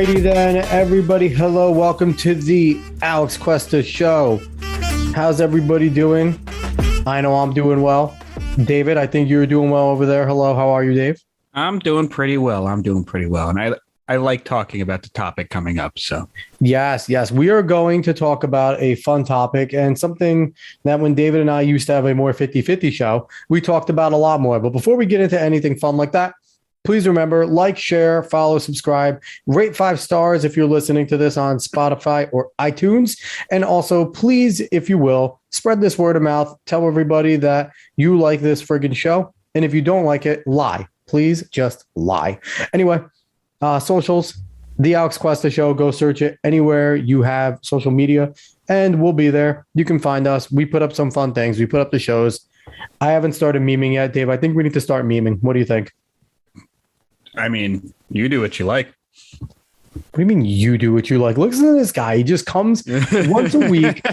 Alrighty then, everybody. Hello, welcome to the Alex Cuesta Show. How's everybody doing? I know I'm doing well. David, I think you're doing well over there. Hello, how are you, Dave? I'm doing pretty well. And I like talking about the topic coming up. So Yes. We are going to talk about a fun topic and something that when David and I used to have a more 50-50 show, we talked about a lot more. But before we get into anything fun like that, please remember, like, share, follow, subscribe, rate 5 stars if you're listening to this on Spotify or iTunes. And also, please, if you will, spread this word of mouth. Tell everybody that you like this friggin' show. And if you don't like it, lie. Please just lie. Anyway, socials, The Alex Cuesta Show. Go search it anywhere you have social media, and we'll be there. You can find us. We put up some fun things. We put up the shows. I haven't started memeing yet, Dave. I think we need to start memeing. What do you think? I mean, you do what you like. What do you mean you do what you like? Listen to this guy. He just comes once a week.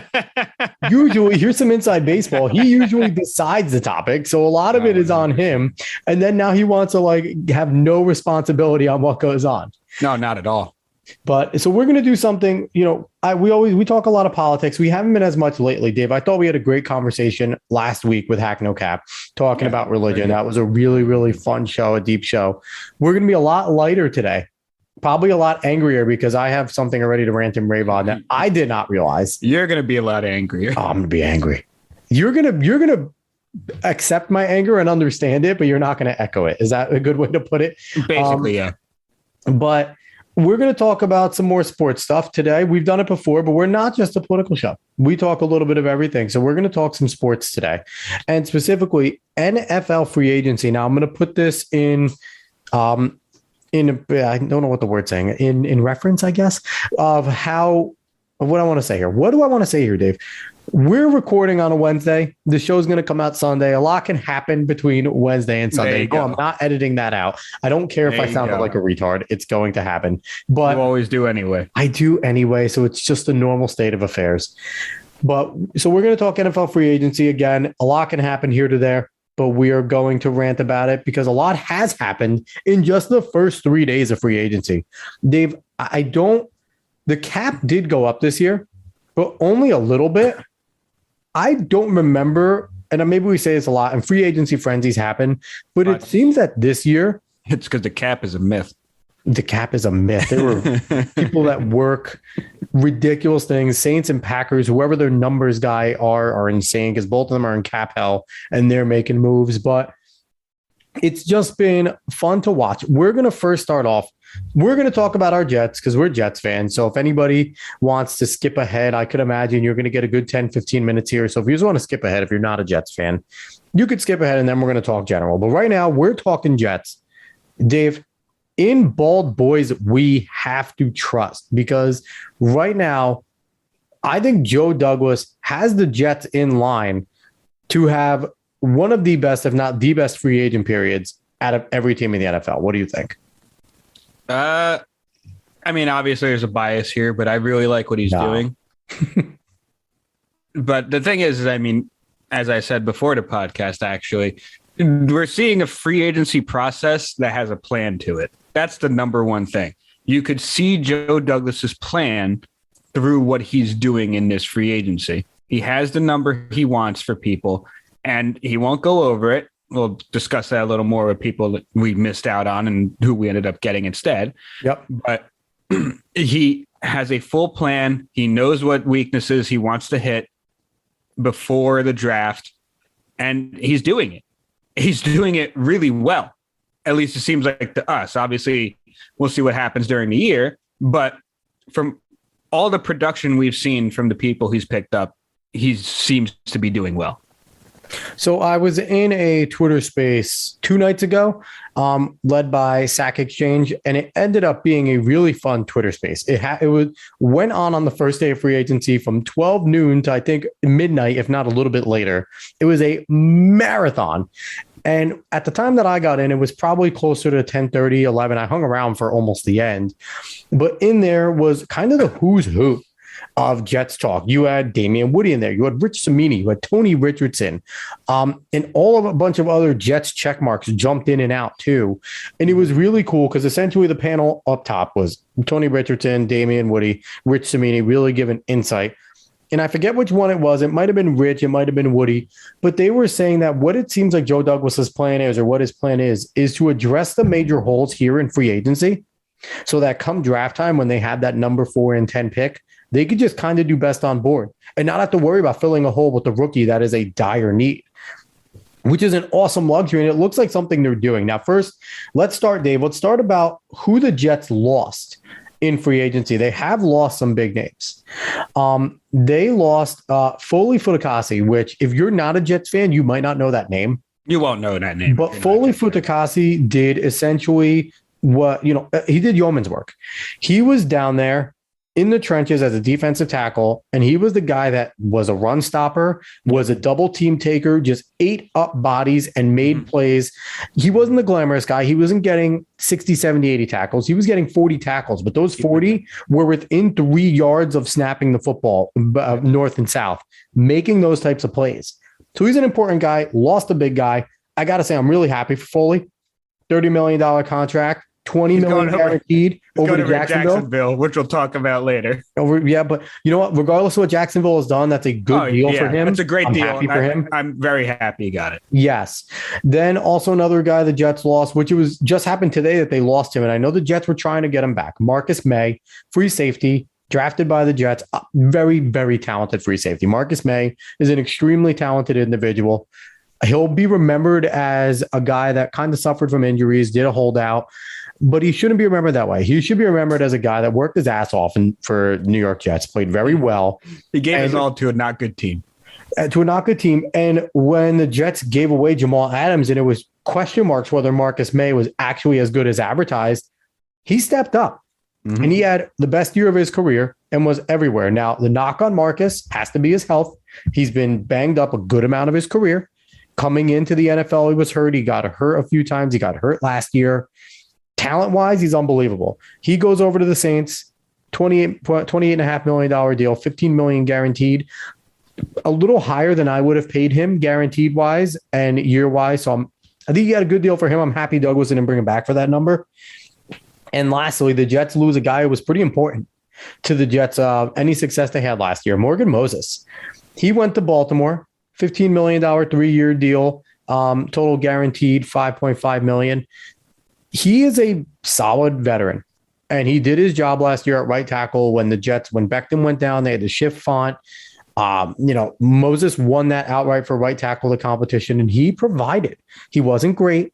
Usually, here's some inside baseball. He usually decides the topic. So a lot of it is on him. And then now he wants to have no responsibility on what goes on. No, not at all. But so we're going to do something, we talk a lot of politics. We haven't been as much lately, Dave. I thought we had a great conversation last week with Hack No Cap talking about religion. That was a really, really fun show, a deep show. We're going to be a lot lighter today, probably a lot angrier because I have something already to rant and rave on that I did not realize. You're going to be a lot angrier. Oh, I'm going to be angry. You're going to accept my anger and understand it, but you're not going to echo it. Is that a good way to put it? Basically, yeah. But we're going to talk about some more sports stuff today. We've done it before, but we're not just a political show. We talk a little bit of everything. So we're going to talk some sports today, and specifically NFL free agency. Now I'm going to put this in I don't know what the word's saying, in reference, I guess, of what I want to say here. What do I want to say here, Dave? We're recording on a Wednesday. The show's going to come out Sunday. A lot can happen between Wednesday and Sunday. I'm not editing that out. I don't care if I sound like a retard. It's going to happen. But you always do anyway. I do anyway. So it's just a normal state of affairs. But so we're going to talk NFL free agency again. A lot can happen here to there, but we are going to rant about it because a lot has happened in just the first 3 days of free agency. Dave, the cap did go up this year, but only a little bit. I don't remember, and maybe we say this a lot, and free agency frenzies happen, but it seems that this year... It's because the cap is a myth. The cap is a myth. There were people that work ridiculous things. Saints and Packers, whoever their numbers guy are insane because both of them are in cap hell, and they're making moves. But it's just been fun to watch. We're going to first start off. We're going to talk about our Jets because we're Jets fans. So if anybody wants to skip ahead, I could imagine you're going to get a good 10, 15 minutes here. So if you just want to skip ahead, if you're not a Jets fan, you could skip ahead and then we're going to talk general. But right now we're talking Jets. Dave, in Bald Boys, we have to trust because right now I think Joe Douglas has the Jets in line to have one of the best, if not the best free agent periods out of every team in the NFL. What do you think? I mean, obviously there's a bias here, but I really like what he's doing. But the thing is, I mean, as I said before the podcast, actually, we're seeing a free agency process that has a plan to it. That's the number one thing. You could see Joe Douglas's plan through what he's doing in this free agency. He has the number he wants for people, and he won't go over it. We'll discuss that a little more with people that we missed out on and who we ended up getting instead. Yep. But he has a full plan. He knows what weaknesses he wants to hit before the draft, and he's doing it. He's doing it really well. At least it seems like to us. Obviously, we'll see what happens during the year. But from all the production we've seen from the people he's picked up, he seems to be doing well. So I was in a Twitter space 2 nights ago, led by Sack Exchange, and it ended up being a really fun Twitter space. It went on the first day of free agency from 12 noon to I think midnight, if not a little bit later. It was a marathon. And at the time that I got in, it was probably closer to 10:30, 11. I hung around for almost the end. But in there was kind of the who's who of Jets talk. You had Damian Woody in there. You had Rich Cimini. You had Tony Richardson. And all of a bunch of other Jets check marks jumped in and out too. And it was really cool because essentially the panel up top was Tony Richardson, Damian Woody, Rich Cimini, really giving insight. And I forget which one it was. It might have been Rich. It might have been Woody. But they were saying that what it seems like Joe Douglas's plan is, or what his plan is to address the major holes here in free agency so that come draft time when they have that number 4 and 10 pick, they could just kind of do best on board and not have to worry about filling a hole with the rookie that is a dire need, which is an awesome luxury. And it looks like something they're doing. Now, first, let's start, Dave. Let's start about who the Jets lost in free agency. They have lost some big names. They lost Foley Futakasi, which if you're not a Jets fan, you might not know that name. You won't know that name. But Foley Futakasi did essentially what, he did yeoman's work. He was down there in the trenches as a defensive tackle, and he was the guy that was a run stopper, was a double team taker, just ate up bodies and made plays. He wasn't the glamorous guy. He wasn't getting 60, 70, 80 tackles. He was getting 40 tackles, but those 40 were within 3 yards of snapping the football north and south, making those types of plays. So he's an important guy, lost a big guy. I got to say, I'm really happy for Foley. $30 million contract. $20 million guaranteed over to Jacksonville, which we'll talk about later. But you know what? Regardless of what Jacksonville has done, that's a good deal for him. It's a great deal. Happy for him. I'm very happy he got it. Yes. Then also another guy the Jets lost, which it was just happened today that they lost him. And I know the Jets were trying to get him back. Marcus May, free safety, drafted by the Jets. Very, very talented free safety. Marcus May is an extremely talented individual. He'll be remembered as a guy that kind of suffered from injuries, did a holdout, but he shouldn't be remembered that way. He should be remembered as a guy that worked his ass off for New York Jets, played very well. He gave his all to a not good team. To a not good team. And when the Jets gave away Jamal Adams and it was question marks whether Marcus May was actually as good as advertised, he stepped up. Mm-hmm. And he had the best year of his career and was everywhere. Now, the knock on Marcus has to be his health. He's been banged up a good amount of his career. Coming into the NFL, he was hurt. He got hurt a few times. He got hurt last year. Talent-wise, he's unbelievable. He goes over to the Saints, $28.5 million deal, $15 million guaranteed, a little higher than I would have paid him guaranteed-wise and year-wise. So I think you got a good deal for him. I'm happy Douglas didn't bring him back for that number. And lastly, the Jets lose a guy who was pretty important to the Jets. Any success they had last year, Morgan Moses. He went to Baltimore, $15 million 3-year deal, total guaranteed $5.5 million. He is a solid veteran, and he did his job last year at right tackle when Becton went down. They had to shift Font. Moses won that outright for right tackle the competition, and he provided. He wasn't great,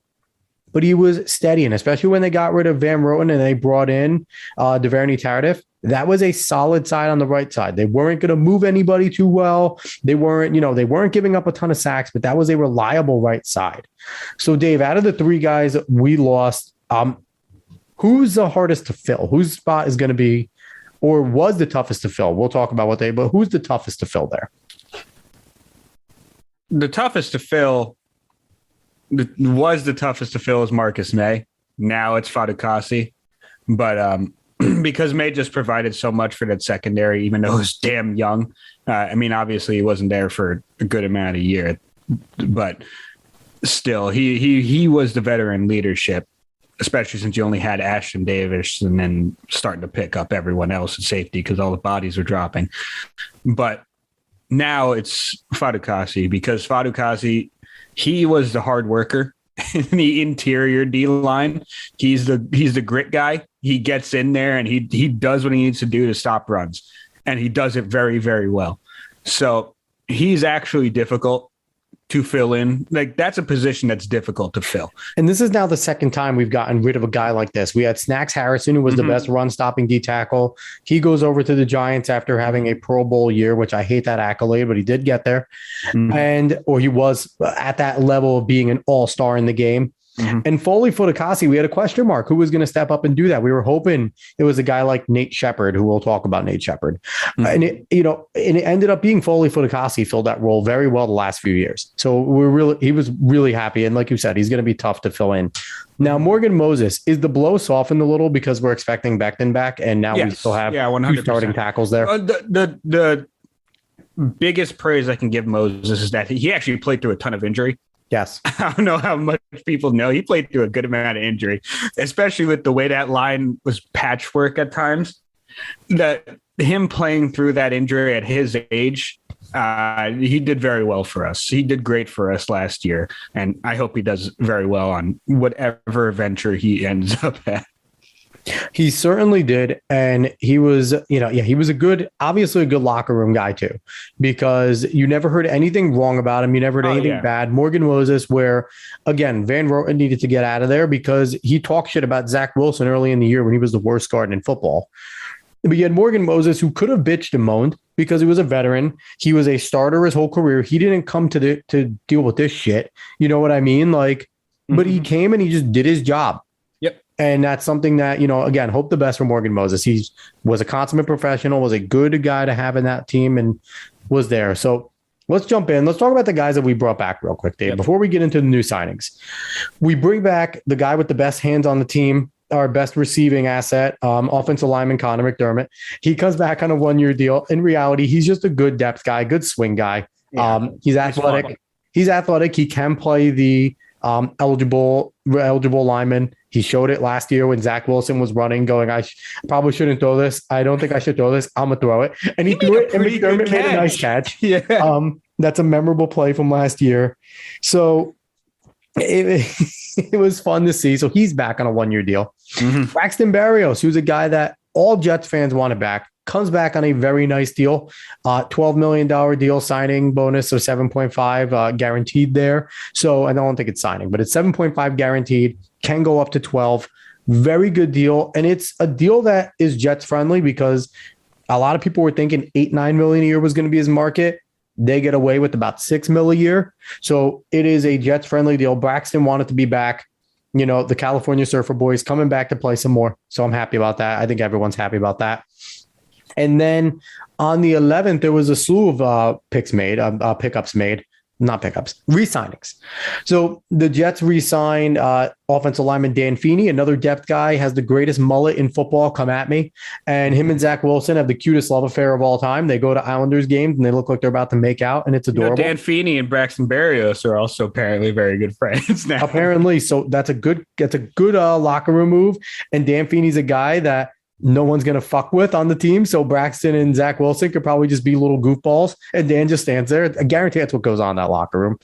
but he was steady, and especially when they got rid of Van Roten and they brought in Duvernay Tardif, that was a solid side on the right side. They weren't going to move anybody too well. They weren't giving up a ton of sacks, but that was a reliable right side. So, Dave, out of the 3 guys we lost, who's the hardest to fill? Whose spot is going to be, or was the toughest to fill? We'll talk about but who's the toughest to fill there? The toughest to fill is Marcus May. Now it's Fatukasi. But because May just provided so much for that secondary, even though it was damn young. Obviously he wasn't there for a good amount of year, but still he was the veteran leadership, especially since you only had Ashton Davis and then starting to pick up everyone else at safety because all the bodies were dropping. But now it's Fatukasi, because Fatukasi, he was the hard worker in the interior D line. He's the grit guy. He gets in there and he does what he needs to do to stop runs, and he does it very, very well. So he's actually difficult to fill in. Like, that's a position that's difficult to fill. And this is now the second time we've gotten rid of a guy like this. We had Snacks Harrison, who was the best run stopping D tackle. He goes over to the Giants after having a Pro Bowl year, which I hate that accolade, but he did get there. Or he was at that level of being an all-star in the game. And Foley Fudikasi, we had a question mark. Who was going to step up and do that? We were hoping it was a guy like Nate Shepard, who we'll talk about Nate Shepard. And it ended up being Foley Fudikasi filled that role very well the last few years. So he was really happy. And like you said, he's going to be tough to fill in. Now, Morgan Moses, is the blow softened a little because we're expecting Becton back, and now we still have 100%. 2 starting tackles there? The biggest praise I can give Moses is that he actually played through a ton of injury. Yes. I don't know how much people know. He played through a good amount of injury, especially with the way that line was patchwork at times. That him playing through that injury at his age, he did very well for us. He did great for us last year, and I hope he does very well on whatever venture he ends up at. He certainly did. And he was, he was obviously a good locker room guy too, because you never heard anything wrong about him. You never heard anything bad. Morgan Moses, where again, Van Roten needed to get out of there because he talked shit about Zach Wilson early in the year when he was the worst guard in football. But you had Morgan Moses, who could have bitched and moaned because he was a veteran. He was a starter his whole career. He didn't come to deal with this shit. You know what I mean? But he came and he just did his job. And that's something that, again, hope the best for Morgan Moses. He was a consummate professional, was a good guy to have in that team, and was there. So let's jump in. Let's talk about the guys that we brought back real quick, Dave, before we get into the new signings. We bring back the guy with the best hands on the team, our best receiving asset, offensive lineman Conor McDermott. He comes back on a 1-year deal. In reality, he's just a good depth guy, good swing guy. He's athletic. He's athletic. He can play the eligible lineman. He showed it last year when Zach Wilson was running, going, I probably shouldn't throw this. I don't think I should throw this. I'm going to throw it. And he threw it, and McDermott made a nice catch. Yeah. That's a memorable play from last year. So it was fun to see. So he's back on a 1-year deal. Braxton Berrios, who's a guy that all Jets fans wanted back, comes back on a very nice deal, $12 million deal, signing bonus, so 7.5 guaranteed there. So I don't think it's signing, but it's 7.5 guaranteed, can go up to 12. Very good deal. And it's a deal that is Jets friendly because a lot of people were thinking $8-9 million a year was going to be his market. They get away with about $6 million a year. So it is a Jets friendly deal. Braxton wanted to be back. The California Surfer Boys coming back to play some more. So I'm happy about that. I think everyone's happy about that. And then on the 11th, there was a slew of re-signings. So the Jets re-signed offensive lineman Dan Feeney, another depth guy, has the greatest mullet in football. Come at me. And him and Zach Wilson have the cutest love affair of all time. They go to Islanders games and they look like they're about to make out, and it's adorable. Dan Feeney and Braxton Berrios are also apparently very good friends now. Apparently. So that's a good locker room move. And Dan Feeney's a guy that no one's going to fuck with on the team. So Braxton and Zach Wilson could probably just be little goofballs, and Dan just stands there. I guarantee that's what goes on in that locker room.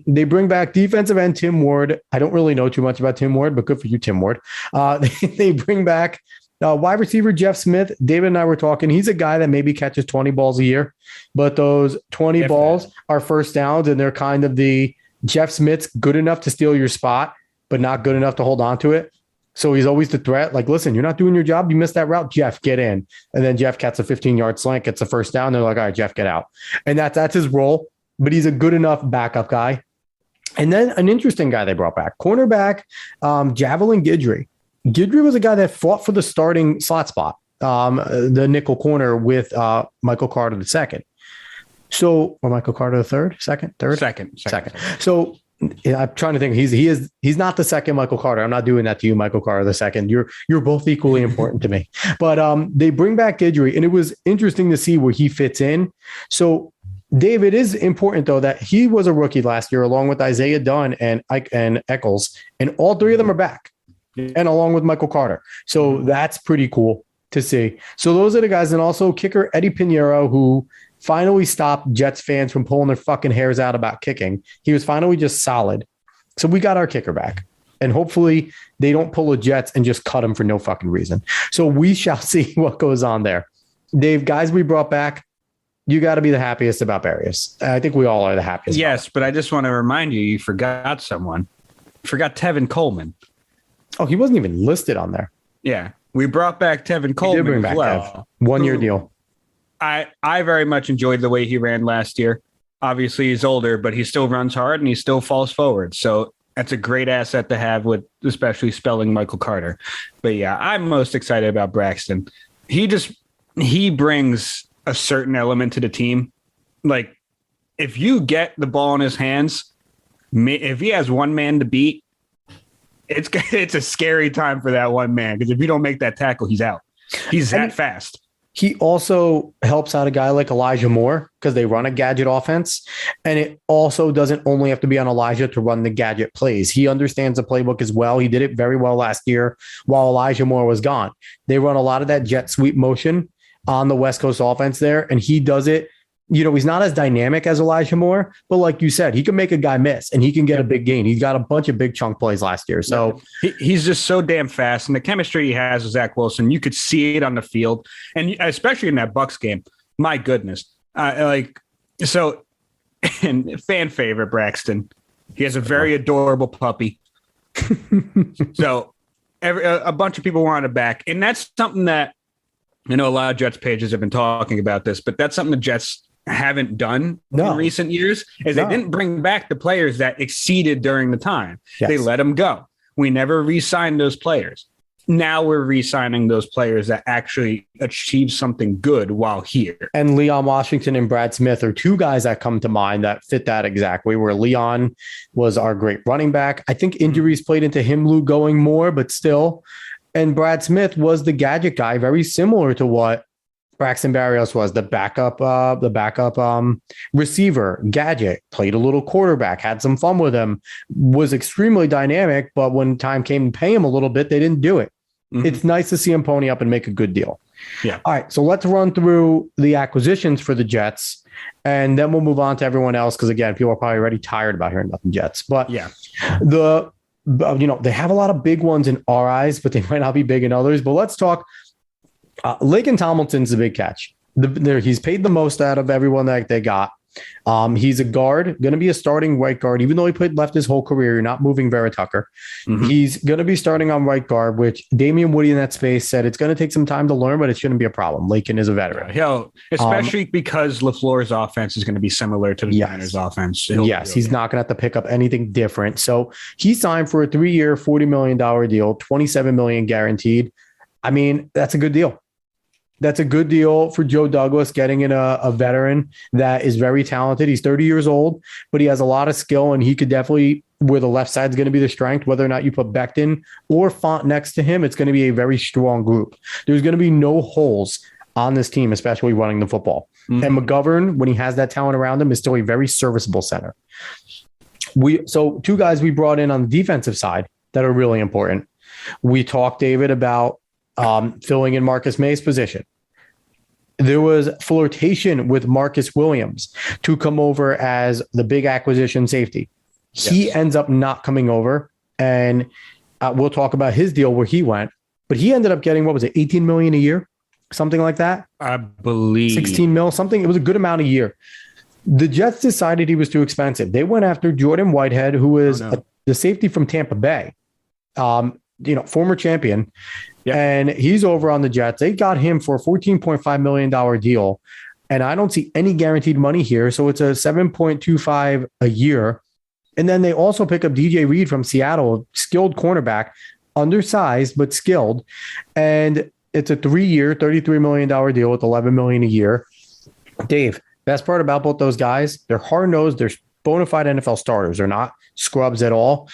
They bring back defensive end Tim Ward. I don't really know too much about Tim Ward, but good for you, Tim Ward. They bring back wide receiver Jeff Smith. David and I were talking. He's a guy that maybe catches 20 balls a year, but those 20 balls are first downs, and they're kind of the Jeff Smith's good enough to steal your spot, but not good enough to hold on to it. So he's always the threat. Like, listen, you're not doing your job. You missed that route. Jeff, get in. And then Jeff gets a 15-yard slant, gets the first down. They're like, all right, Jeff, get out. And that's his role. But he's a good enough backup guy. And then an interesting guy they brought back, cornerback Javelin Guidry. Guidry was a guy that fought for the starting slot spot, the nickel corner with Michael Carter II. So, or Michael Carter III, second. So I'm trying to think. He's not the second Michael Carter. I'm not doing that to you, Michael Carter II. You're both equally important to me. But they bring back Guidry, and it was interesting to see where he fits in. So, Dave, it is important though that he was a rookie last year, along with Isaiah Dunn and Eccles, and all three of them are back, and along with Michael Carter. So that's pretty cool to see. So those are the guys, and also kicker Eddie Pinheiro, who finally stopped Jets fans from pulling their fucking hairs out about kicking. He was finally just solid. So we got our kicker back. And hopefully they don't pull a Jets and just cut him for no fucking reason. So we shall see what goes on there. Dave, guys we brought back, you got to be the happiest about Berrios. I think we all are the happiest. Yes, but I just want to remind you forgot someone. You forgot Tevin Coleman. Oh, he wasn't even listed on there. Yeah. We brought back Tevin Coleman. Did bring back Tev. 1 year deal. I very much enjoyed the way he ran last year. Obviously, he's older, but he still runs hard and he still falls forward. So That's a great asset to have, with especially spelling Michael Carter. But yeah, I'm most excited about Braxton. He brings a certain element to the team. Like, if you get the ball in his hands, if he has one man to beat, it's a scary time for that one man, because if you don't make that tackle, he's out. He's that fast. He also helps out a guy like Elijah Moore because they run a gadget offense. And it also doesn't only have to be on Elijah to run the gadget plays. He understands the playbook as well. He did it very well last year while Elijah Moore was gone. They run a lot of that jet sweep motion on the West Coast offense there. And he does it. You know, he's not as dynamic as Elijah Moore, but like you said, he can make a guy miss and he can get a big gain. He's got a bunch of big chunk plays last year. So he's just so damn fast. And the chemistry he has with Zach Wilson, you could see it on the field. And especially in that Bucs game, my goodness. And fan favorite Braxton. He has a very adorable puppy. So a bunch of people wanted back. And that's something that, I know a lot of Jets pages have been talking about this, but that's something the Jets haven't done in recent years, is they didn't bring back the players that exceeded during the time. Yes. They let them go. We never re-signed those players. Now we're re-signing those players that actually achieve something good while here. And Leon Washington and Brad Smith are two guys that come to mind that fit that exactly, where Leon was our great running back. I think injuries played into him going more, but still. And Brad Smith was the gadget guy, very similar to what Braxton Berrios was, the backup receiver, gadget, played a little quarterback, had some fun with him, was extremely dynamic, but when time came to pay him a little bit, they didn't do it. Mm-hmm. It's nice to see him pony up and make a good deal. Yeah. All right, so let's run through the acquisitions for the Jets, and then we'll move on to everyone else, because again, people are probably already tired about hearing about the Jets. But yeah, they have a lot of big ones in our eyes, but they might not be big in others. But let's talk. Laken Tomlinson's a big catch. He's paid the most out of everyone that they got. He's a guard, going to be a starting right guard, even though he played left his whole career. You're not moving Vera Tucker. Mm-hmm. He's going to be starting on right guard, which Damian Woody in that space said it's going to take some time to learn, but it shouldn't be a problem. Laken is a veteran. Especially because LaFleur's offense is going to be similar to the Niners' offense. He's not going to have to pick up anything different. So he signed for a 3-year, $40 million deal, $27 million guaranteed. I mean, that's a good deal. That's a good deal for Joe Douglas, getting in a veteran that is very talented. He's 30 years old, but he has a lot of skill, and he could definitely, where the left side is going to be the strength, whether or not you put Becton or Font next to him, it's going to be a very strong group. There's going to be no holes on this team, especially running the football. Mm-hmm. And McGovern, when he has that talent around him, is still a very serviceable center. So two guys we brought in on the defensive side that are really important. We talked, David, about filling in Marcus May's position. There was flirtation with Marcus Williams to come over as the big acquisition safety. He ends up not coming over, and we'll talk about his deal where he went, but he ended up getting, what was it, $18 million a year? Something like that? I believe 16 mil, something. It was a good amount a year. The Jets decided he was too expensive. They went after Jordan Whitehead, who is the safety from Tampa Bay, former champion. Yep. And he's over on the Jets. They got him for a $14.5 million deal. And I don't see any guaranteed money here. So it's a $7.25 a year. And then they also pick up DJ Reed from Seattle, skilled cornerback, undersized, but skilled. And it's a 3-year, $33 million deal with $11 million a year. Dave, best part about both those guys, they're hard-nosed. They're bona fide NFL starters. They're not scrubs at all.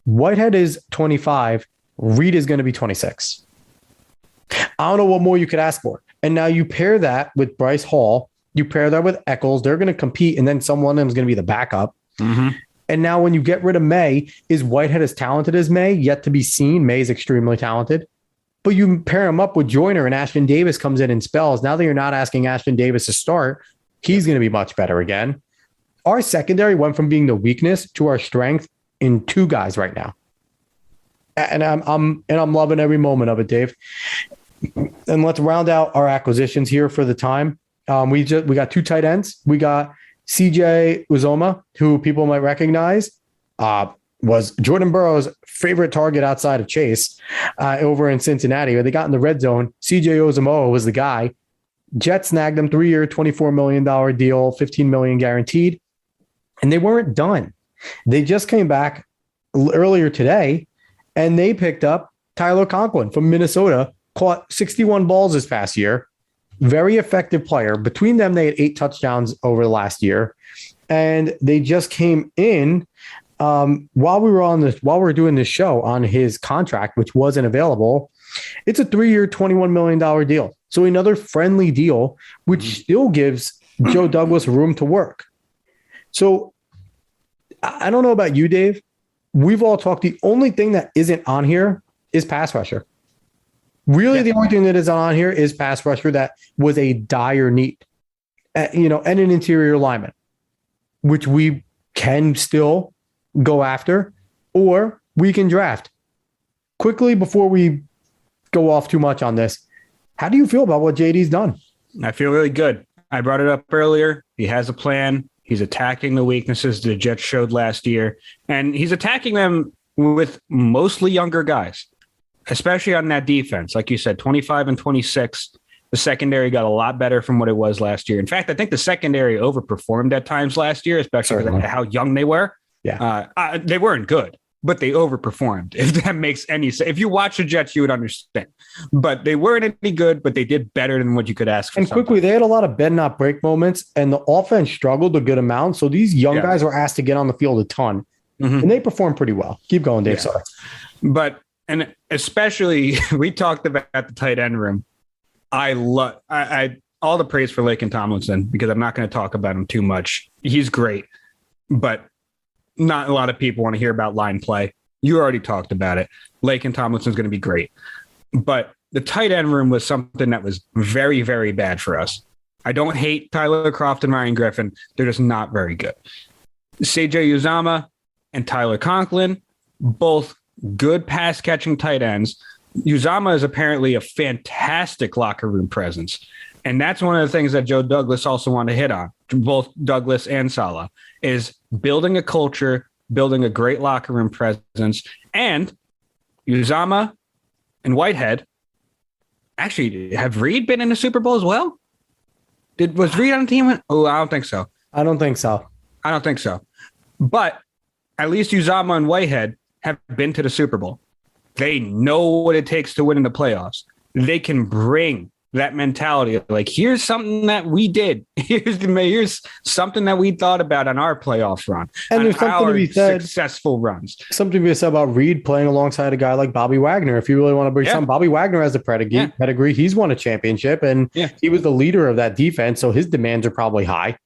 Whitehead is 25. Reed is going to be 26. I don't know what more you could ask for. And now you pair that with Bryce Hall. You pair that with Eccles. They're going to compete, and then someone of them is going to be the backup. Mm-hmm. And now when you get rid of May, is Whitehead as talented as May? Yet to be seen. May is extremely talented. But you pair him up with Joyner, and Ashton Davis comes in and spells. Now that you're not asking Ashton Davis to start, he's going to be much better again. Our secondary went from being the weakness to our strength in 2 guys right now. And I'm loving every moment of it, Dave. And let's round out our acquisitions here for the time. We got 2 tight ends. We got CJ Uzoma, who people might recognize, was Jordan Burrow's favorite target outside of Chase over in Cincinnati. When they got in the red zone, CJ Uzoma was the guy. Jets snagged him, 3-year, $24 million deal, $15 million guaranteed. And they weren't done. They just came back earlier today, and they picked up Tyler Conklin from Minnesota, caught 61 balls this past year. Very effective player. Between them, they had 8 touchdowns over the last year. And they just came in while we were doing this show on his contract, which wasn't available. It's a 3-year, $21 million deal. So another friendly deal, which still gives Joe Douglas room to work. So I don't know about you, Dave. We've all talked. The only thing that isn't on here is pass rusher. Really, the only thing that is on here is pass rusher that was a dire need, and an interior lineman, which we can still go after, or we can draft. Quickly, before we go off too much on this, how do you feel about what JD's done? I feel really good. I brought it up earlier. He has a plan. He's attacking the weaknesses the Jets showed last year, and he's attacking them with mostly younger guys, especially on that defense. Like you said, 25 and 26. The secondary got a lot better from what it was last year. In fact, I think the secondary overperformed at times last year, especially because of how young they were. Yeah, they weren't good, but they overperformed, if that makes any sense. If you watch the Jets, you would understand. But they weren't any good, but they did better than what you could ask for. And quickly, they had a lot of bend not break moments, and the offense struggled a good amount. So these young guys were asked to get on the field a ton, and they performed pretty well. Keep going, Dave. Sorry. But, and especially, we talked about the tight end room. I love all the praise for Laken Tomlinson, because I'm not going to talk about him too much. He's great, but not a lot of people want to hear about line play. You already talked about it. Laken Tomlinson's going to be great. But the tight end room was something that was very, very bad for us. I don't hate Tyler Kroft and Ryan Griffin. They're just not very good. CJ Uzama and Tyler Conklin, both good pass-catching tight ends. Uzama is apparently a fantastic locker room presence. And that's one of the things that Joe Douglas also wanted to hit on, both Douglas and Saleh, is building a culture, building a great locker room presence. And Uzama and Whitehead, actually, have Reed been in the Super Bowl as well? Was Reed on the team? Oh, I don't think so. I don't think so. But at least Uzama and Whitehead have been to the Super Bowl. They know what it takes to win in the playoffs. They can bring that mentality. Like, here's something that we did. Here's something that we thought about on our playoff run. And there's something to be said. Successful runs. Something to be said about Reed playing alongside a guy like Bobby Wagner. If you really want to bring some, Bobby Wagner has a pedigree. He's won a championship, and he was the leader of that defense. So his demands are probably high.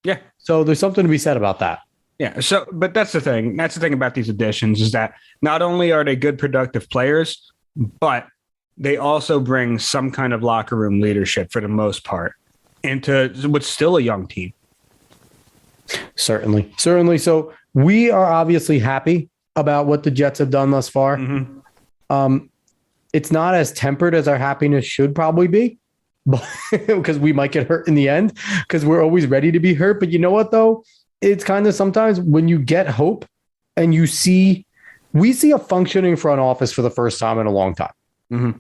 Yeah. So there's something to be said about that. Yeah. So, but that's the thing. That's the thing about these additions, is that not only are they good, productive players, but they also bring some kind of locker room leadership for the most part into what's still a young team. Certainly. So we are obviously happy about what the Jets have done thus far. It's not as tempered as our happiness should probably be, but because we might get hurt in the end, because we're always ready to be hurt. But you know what, though? It's kind of sometimes when you get hope and we see a functioning front office for the first time in a long time.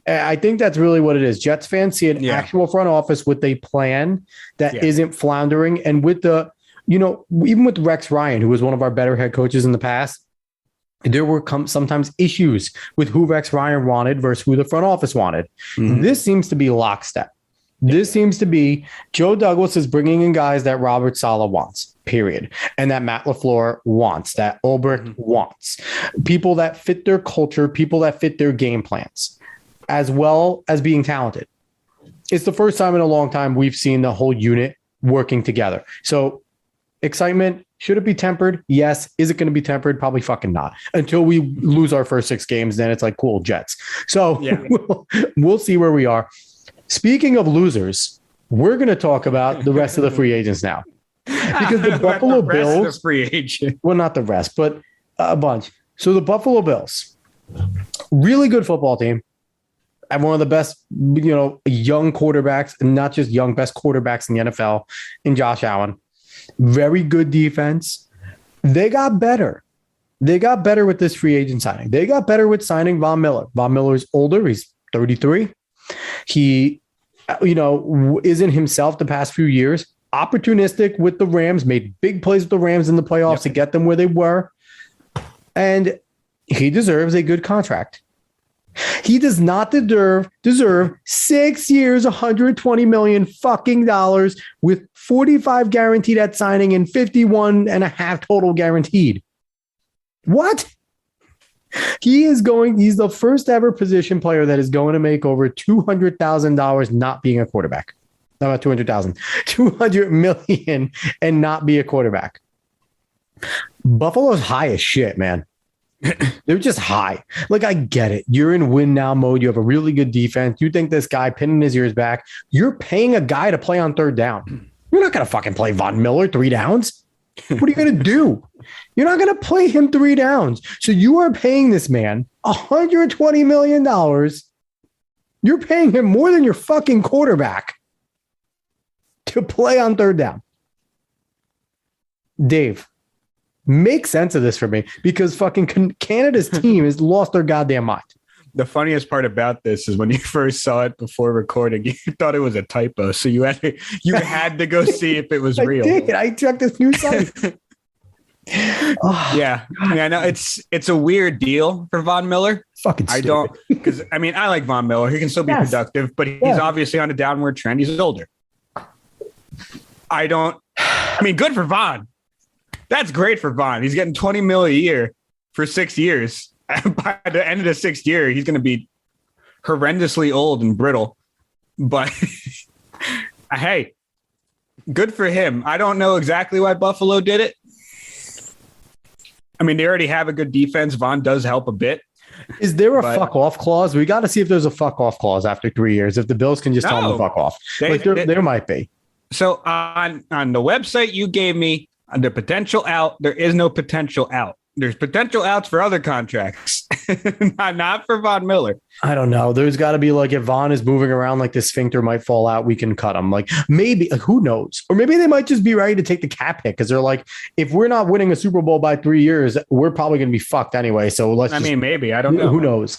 I think that's really what it is. Jets fans see an actual front office with a plan that isn't floundering. And with even with Rex Ryan, who was one of our better head coaches in the past, there were sometimes issues with who Rex Ryan wanted versus who the front office wanted. This seems to be lockstep. This seems to be Joe Douglas is bringing in guys that Robert Saleh wants, period. And that Matt LaFleur wants, that Ulbrich wants. People that fit their culture, people that fit their game plans, as well as being talented. It's the first time in a long time we've seen the whole unit working together. So excitement, should it be tempered? Yes. Is it going to be tempered? Probably fucking not. Until we lose our first 6 games, then it's like, cool, Jets. So we'll see where we are. Speaking of losers, we're going to talk about the rest of the free agents now. Because the Buffalo Bills, free agent. Well, not the rest, but a bunch. So the Buffalo Bills, really good football team. Have one of the best, young quarterbacks, and not just young, best quarterbacks in the NFL in Josh Allen. Very good defense. They got better. They got better with this free agent signing. They got better with signing Von Miller. Von Miller's older. He's 33. He, isn't himself the past few years. Opportunistic with the Rams, made big plays with the Rams in the playoffs to get them where they were. And he deserves a good contract. He does not deserve 6 years, $120 million fucking dollars with 45 guaranteed at signing and 51 and a half total guaranteed. What? He's the first ever position player that is going to make over $200,000 not being a quarterback. Not about 200,000, 200 million and not be a quarterback. Buffalo's high as shit, man. They're just high. Like, I get it. You're in win now mode. You have a really good defense. You think this guy pinning his ears back. You're paying a guy to play on third down. You're not going to fucking play Von Miller 3 downs. What are you going to do? You're not going to play him 3 downs. So you are paying this man $120 million. You're paying him more than your fucking quarterback to play on third down. Dave, make sense of this for me, because fucking Canada's team has lost their goddamn mind. The funniest part about this is when you first saw it before recording, you thought it was a typo. So you had to go see if it was real. I checked this new site. Yeah. I know it's a weird deal for Von Miller. Fucking stupid. I don't, because I like Von Miller. He can still be productive, but he's obviously on a downward trend. He's older. Good for Von. That's great for Von. He's getting $20 million a year for 6 years. By the end of the 6th year, he's going to be horrendously old and brittle. But hey, good for him. I don't know exactly why Buffalo did it. They already have a good defense. Von does help a bit. Is there a fuck off clause? We got to see if there's a fuck off clause after 3 years. If the Bills can just tell him to fuck off. There might be. So on the website you gave me, the potential out, there is no potential out. There's potential outs for other contracts, not for Von Miller. I don't know. There's got to be if Von is moving around like the sphincter might fall out, we can cut him. Maybe, who knows? Or maybe they might just be ready to take the cap hit because they're if we're not winning a Super Bowl by 3 years, we're probably going to be fucked anyway. So maybe. I don't know. Who knows?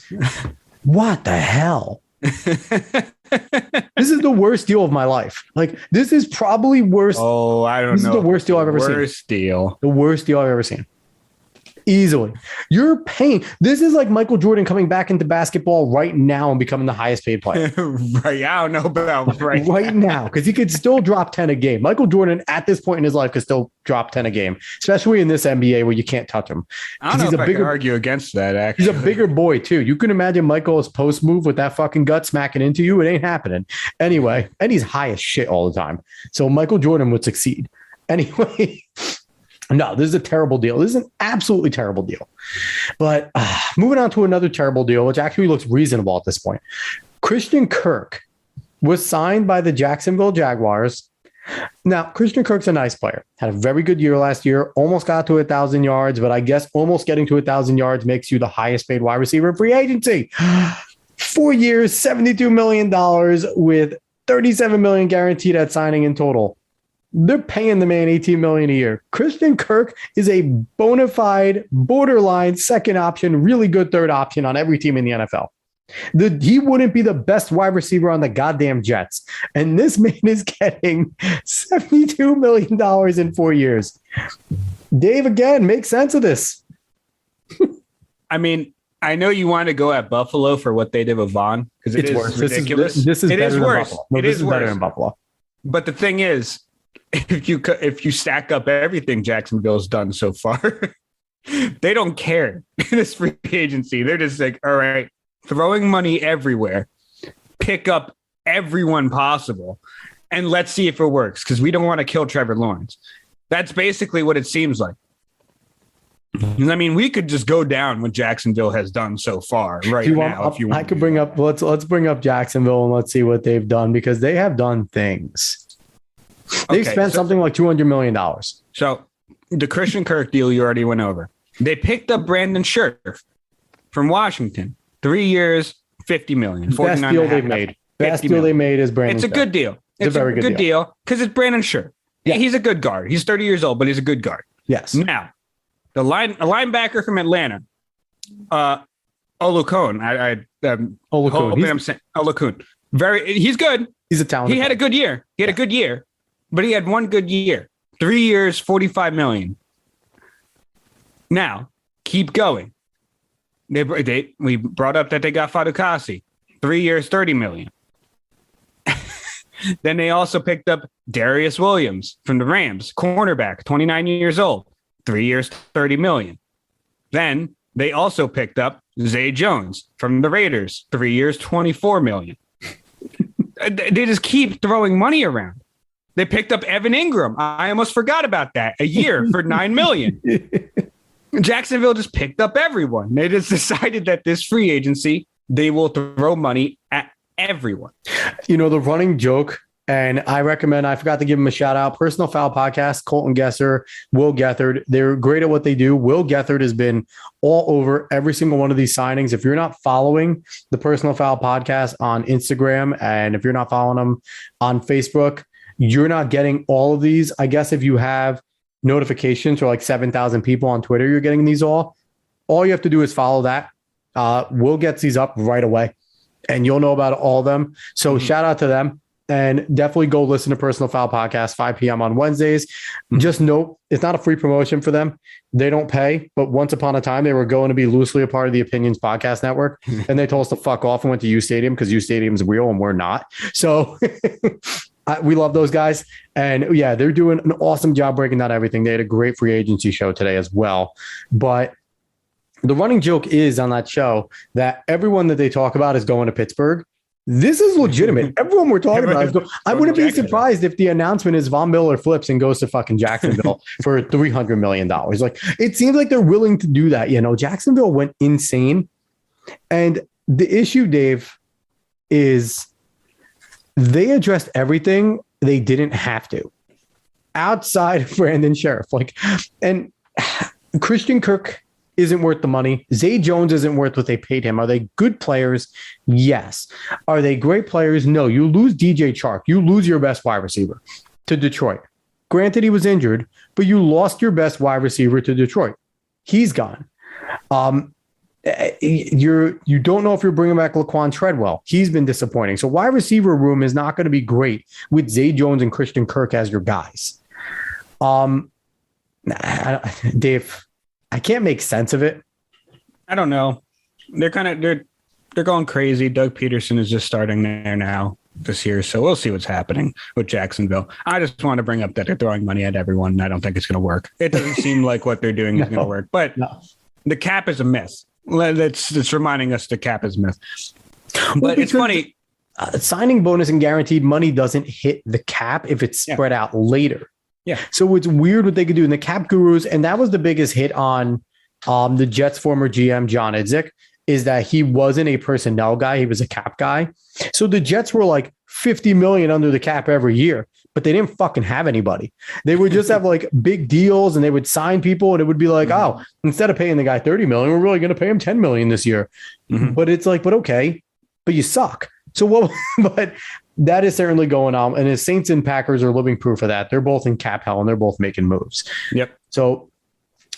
What the hell? This is the worst deal of my life. This is probably worse. Oh, I don't know. This is the worst deal I've ever seen. The worst deal I've ever seen. Easily. You're paying. This is like Michael Jordan coming back into basketball right now and becoming the highest paid player. Right. I don't know about right now, because he could still drop 10 a game. Michael Jordan at this point in his life could still drop 10 a game, especially in this NBA where you can't touch him. I don't know if I can argue against that, actually. He's a bigger boy, too. You can imagine Michael's post move with that fucking gut smacking into you. It ain't happening. Anyway, and he's high as shit all the time. So Michael Jordan would succeed. Anyway. No, this is a terrible deal. This is an absolutely terrible deal. But moving on to another terrible deal, which actually looks reasonable at this point. Christian Kirk was signed by the Jacksonville Jaguars. Now, Christian Kirk's a nice player. Had a very good year last year. Almost got to 1,000 yards, but I guess almost getting to 1,000 yards makes you the highest paid wide receiver in free agency. 4 years, $72 million with $37 million guaranteed at signing in total. They're paying the man $18 million a year. Christian Kirk is a bona fide, borderline second option, really good third option on every team in the NFL. He wouldn't be the best wide receiver on the goddamn Jets. And this man is getting $72 million in 4 years. Dave, again, make sense of this. I know you want to go at Buffalo for what they did with Von, because it's worse. Ridiculous. This is it better is worse. Than Buffalo. No, this is better than Buffalo. But the thing is, if you stack up everything Jacksonville's done so far, they don't care in this free agency. They're just all right, throwing money everywhere, pick up everyone possible, and let's see if it works, because we don't want to kill Trevor Lawrence. That's basically what it seems like. We could just go down what Jacksonville has done so far right now. If you want, I could bring up. Let's bring up Jacksonville and let's see what they've done, because they have done things. They've spent something like $200 million. So the Christian Kirk deal you already went over. They picked up Brandon Scherf from Washington. 3 years, $50 million. Best deal they've made. Best deal they made is Brandon Scherf. It's a good deal. It's a very good deal because it's Brandon Scherf. Yeah. He's a good guard. He's 30 years old, but he's a good guard. Yes. Now, a linebacker from Atlanta, Olukun. Olukun. He's good. He's a talented. He had a good year. He had a good year, but he had one good year. 3 years, $45 million. Now, keep going. We brought up that they got Fadukasi, 3 years, $30 million. Then they also picked up Darius Williams from the Rams, cornerback, 29 years old, 3 years, $30 million. Then they also picked up Zay Jones from the Raiders, 3 years, $24 million. They just keep throwing money around. They picked up Evan Ingram. I almost forgot about that. A year for $9 million. Jacksonville just picked up everyone. They just decided that this free agency, they will throw money at everyone. You know, the running joke, and I forgot to give them a shout out, Personal Foul Podcast, Colton Gesser, Will Gethard. They're great at what they do. Will Gethard has been all over every single one of these signings. If you're not following the Personal Foul Podcast on Instagram, and if you're not following them on Facebook, you're not getting all of these. I guess if you have notifications for like 7,000 people on Twitter, you're getting these all. All you have to do is follow that. Will gets these up right away, and you'll know about all of them. So shout out to them, and definitely go listen to Personal Foul Podcast, 5 p.m. on Wednesdays. Just note, it's not a free promotion for them. They don't pay, but once upon a time, they were going to be loosely a part of the Opinions Podcast Network, and they told us to fuck off and went to U Stadium because U Stadium is real and we're not. So we love those guys. And yeah, they're doing an awesome job breaking down everything. They had a great free agency show today as well. But the running joke is on that show that everyone that they talk about is going to Pittsburgh. This is legitimate. Everyone we're talking about is going. I wouldn't be surprised if the announcement is Von Miller flips and goes to fucking Jacksonville for $300 million. Like, it seems like they're willing to do that. You know, Jacksonville went insane. And the issue, Dave, is they addressed everything they didn't have to outside of Brandon Sheriff. Like, and Christian Kirk isn't worth the money. Zay Jones isn't worth what they paid him. Are they good players? Yes. Are they great players? No. You lose DJ Chark. You lose your best wide receiver to Detroit. Granted, he was injured, but you lost your best wide receiver to Detroit. He's gone. You don't know if you're bringing back Laquan Treadwell. He's been disappointing. So wide receiver room is not going to be great with Zay Jones and Christian Kirk as your guys. Dave, I can't make sense of it. I don't know. They're going crazy. Doug Peterson is just starting there now this year, so we'll see what's happening with Jacksonville. I just want to bring up that they're throwing money at everyone, and I don't think it's going to work. It doesn't seem like what they're doing is going to work, but the cap is a myth. It's reminding us the cap is a myth. But it's funny. Signing bonus and guaranteed money doesn't hit the cap if it's spread out later. Yeah. So it's weird what they could do. And the cap gurus, and that was the biggest hit on the Jets' former GM, John Idzik, is that he wasn't a personnel guy. He was a cap guy. So the Jets were like $50 million under the cap every year, but they didn't fucking have anybody. They would just have like big deals, and they would sign people, and it would be like, oh, instead of paying the guy $30 million, we're really going to pay him $10 million this year. But it's like, but okay, but you suck. So what? But that is certainly going on. And the Saints and Packers are living proof of that. They're both in cap hell, and they're both making moves. Yep. So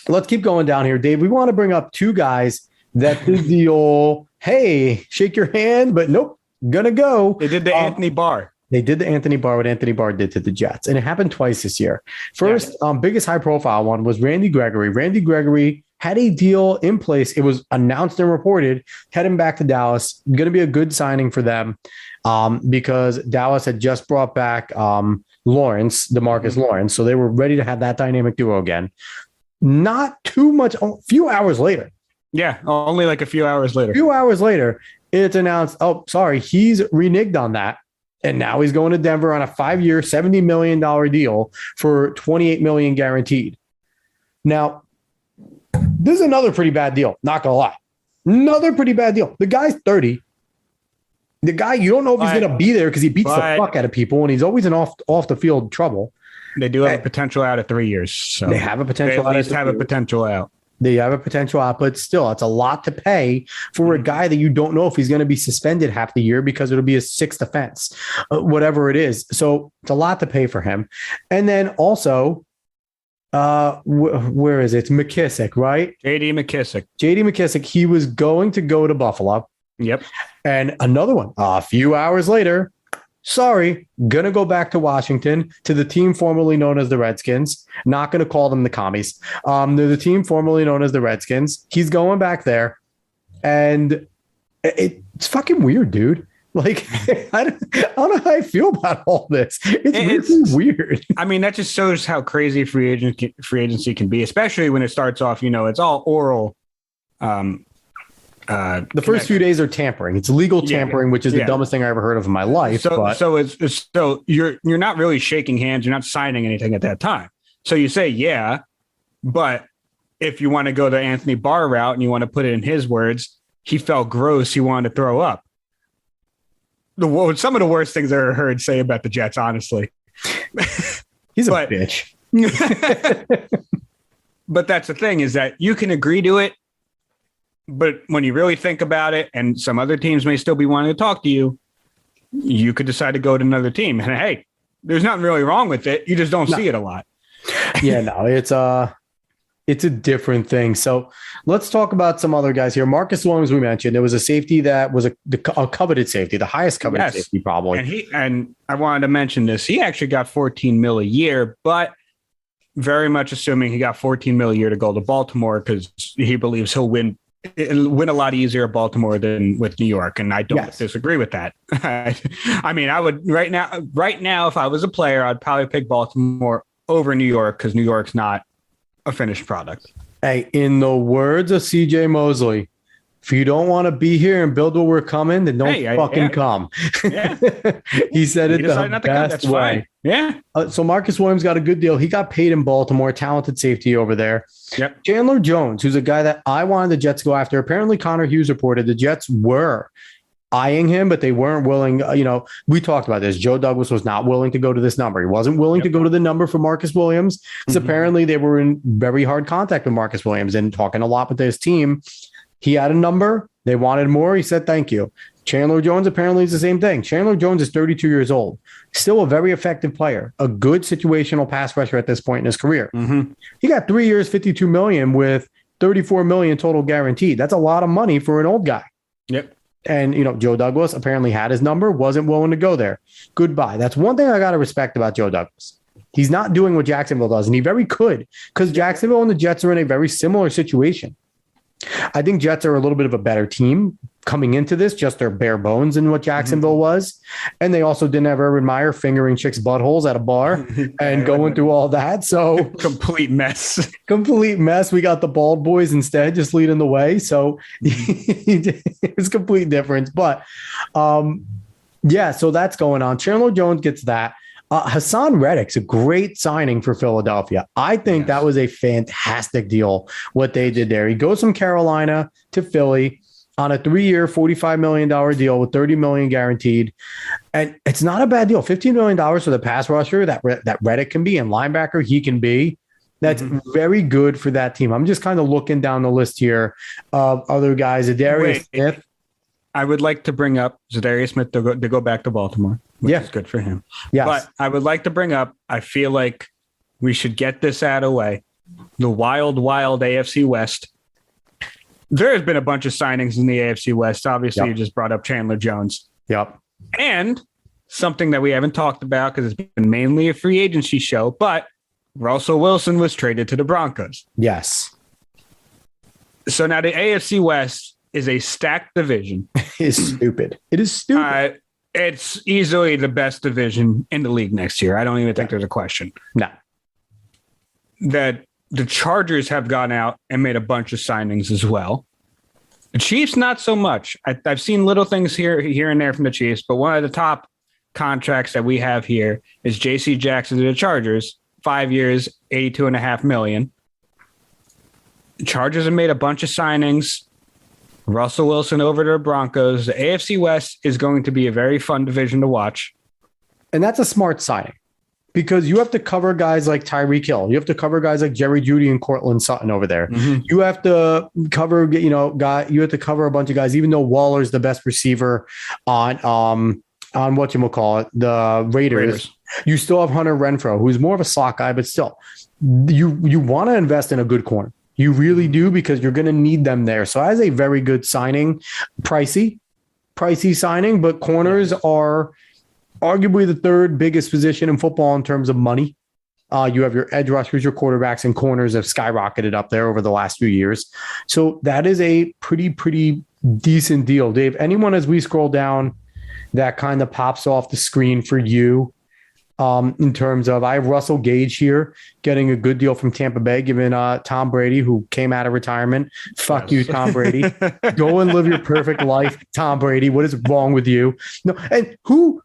let's keep going down here, Dave. We want to bring up two guys that did the old, hey, shake your hand, but nope, gonna go. They did the Anthony Barr. They did the Anthony Barr, what Anthony Barr did to the Jets. And it happened twice this year. First, biggest high profile one was Randy Gregory. Randy Gregory had a deal in place. It was announced and reported, heading back to Dallas. Going to be a good signing for them because Dallas had just brought back Lawrence, DeMarcus Lawrence. So they were ready to have that dynamic duo again. Not too much, a few hours later. Yeah, only like a few hours later. A few hours later, it's announced, oh, sorry, he's reneged on that. And now he's going to Denver on a 5-year, $70 million deal for $28 million guaranteed. Now, this is another pretty bad deal. Not going to lie. Another pretty bad deal. The guy's 30. The guy, you don't know if he's going to be there because he beats the fuck out of people, and he's always in off the field trouble. They do have a potential out of 3 years. So they have a potential out. They at least have a potential out. They have a potential out, but still, it's a lot to pay for a guy that you don't know if he's going to be suspended half the year because it'll be a sixth offense, whatever it is. So it's a lot to pay for him. And then also, where is it? It's Mckissic, right? J.D. Mckissic. J.D. Mckissic, he was going to go to Buffalo. Yep. And another one, a few hours later, sorry, going to go back to Washington, to the team formerly known as the Redskins. Not going to call them the commies. They're the team formerly known as the Redskins. He's going back there. And it's fucking weird, dude. Like, I don't know how I feel about all this. It's really weird. I mean, that just shows how crazy free agency can be, especially when it starts off, it's all oral. The first few days are tampering. It's legal tampering, which is the dumbest thing I ever heard of in my life. So you're not really shaking hands. You're not signing anything at that time. So you say, but if you want to go the Anthony Barr route and you want to put it in his words, he felt gross. He wanted to throw up. Some of the worst things I ever heard say about the Jets, honestly. He's a bitch. But that's the thing, is that you can agree to it. But when you really think about it, and some other teams may still be wanting to talk to you, you could decide to go to another team. And hey, there's nothing really wrong with it. You just don't see it a lot. It's a different thing. So let's talk about some other guys here. Marcus Williams, we mentioned, there was a safety that was a coveted safety, the highest coveted safety probably. And I wanted to mention this. He actually got $14 million a year, but very much assuming he got $14 million a year to go to Baltimore because he believes he'll win a lot easier at Baltimore than with New York. And I don't disagree with that. I mean, I would right now, if I was a player, I'd probably pick Baltimore over New York because New York's not a finished product. Hey, in the words of CJ Mosley, if you don't want to be here and build where we're coming, then don't come. Yeah. He said it the best way. Yeah. So Marcus Williams got a good deal. He got paid in Baltimore, talented safety over there. Yep. Chandler Jones, who's a guy that I wanted the Jets to go after. Apparently Connor Hughes reported the Jets were eyeing him, but they weren't willing. We talked about this. Joe Douglas was not willing to go to this number. He wasn't willing to go to the number for Marcus Williams because apparently they were in very hard contact with Marcus Williams and talking a lot with his team. He had a number. They wanted more. He said, thank you. Chandler Jones apparently is the same thing. Chandler Jones is 32 years old. Still a very effective player, a good situational pass rusher at this point in his career. He got 3 years, $52 million with $34 million total guaranteed. That's a lot of money for an old guy. Yep. And, Joe Douglas apparently had his number, wasn't willing to go there. Goodbye. That's one thing I got to respect about Joe Douglas. He's not doing what Jacksonville does, and he very could, because Jacksonville and the Jets are in a very similar situation. I think Jets are a little bit of a better team coming into this, just their bare bones in what Jacksonville was. And they also didn't have Urban Meyer fingering chicks' buttholes at a bar and going through all that. So complete mess. We got the bald boys instead, just leading the way. So it was a complete difference. But so that's going on. Chandler Jones gets that. Hassan Reddick's a great signing for Philadelphia. I think that was a fantastic deal, what they did there. He goes from Carolina to Philly on a 3-year, $45 million deal with $30 million guaranteed. And it's not a bad deal. $15 million for the pass rusher that Reddick can be, and linebacker he can be. That's very good for that team. I'm just kind of looking down the list here of other guys. Zadarius Smith. I would like to bring up Zadarius Smith to go back to Baltimore, which is good for him. Yes. But I would like to bring up, I feel like we should get this out of the way. The wild AFC West. There has been a bunch of signings in the AFC West. Obviously, you just brought up Chandler Jones. Yep. And something that we haven't talked about because it's been mainly a free agency show, but Russell Wilson was traded to the Broncos. Yes. So now the AFC West is a stacked division. It is stupid. It's easily the best division in the league next year. I don't even think there's a question. No. That the Chargers have gone out and made a bunch of signings as well. The Chiefs, not so much. I've seen little things here and there from the Chiefs, but one of the top contracts that we have here is J.C. Jackson to the Chargers, 5 years, $82.5 million. The Chargers have made a bunch of signings. Russell Wilson over to the Broncos. The AFC West is going to be a very fun division to watch. And that's a smart signing because you have to cover guys like Tyreek Hill. You have to cover guys like Jerry Jeudy and Cortland Sutton over there. You have to cover, you have to cover a bunch of guys, even though Waller's the best receiver on whatchamacallit, the Raiders. You still have Hunter Renfrow, who's more of a slot guy, but still, you want to invest in a good corner. You really do, because you're going to need them there. So as a very good signing, pricey signing, but corners are arguably the third biggest position in football in terms of money. You have your edge rushers, your quarterbacks, and corners have skyrocketed up there over the last few years. So that is a pretty decent deal. Dave, anyone as we scroll down that kind of pops off the screen for you in terms of, I have Russell Gage here getting a good deal from Tampa Bay, given Tom Brady, who came out of retirement. Fuck you, Tom Brady. Go and live your perfect life, Tom Brady. What is wrong with you? No, and who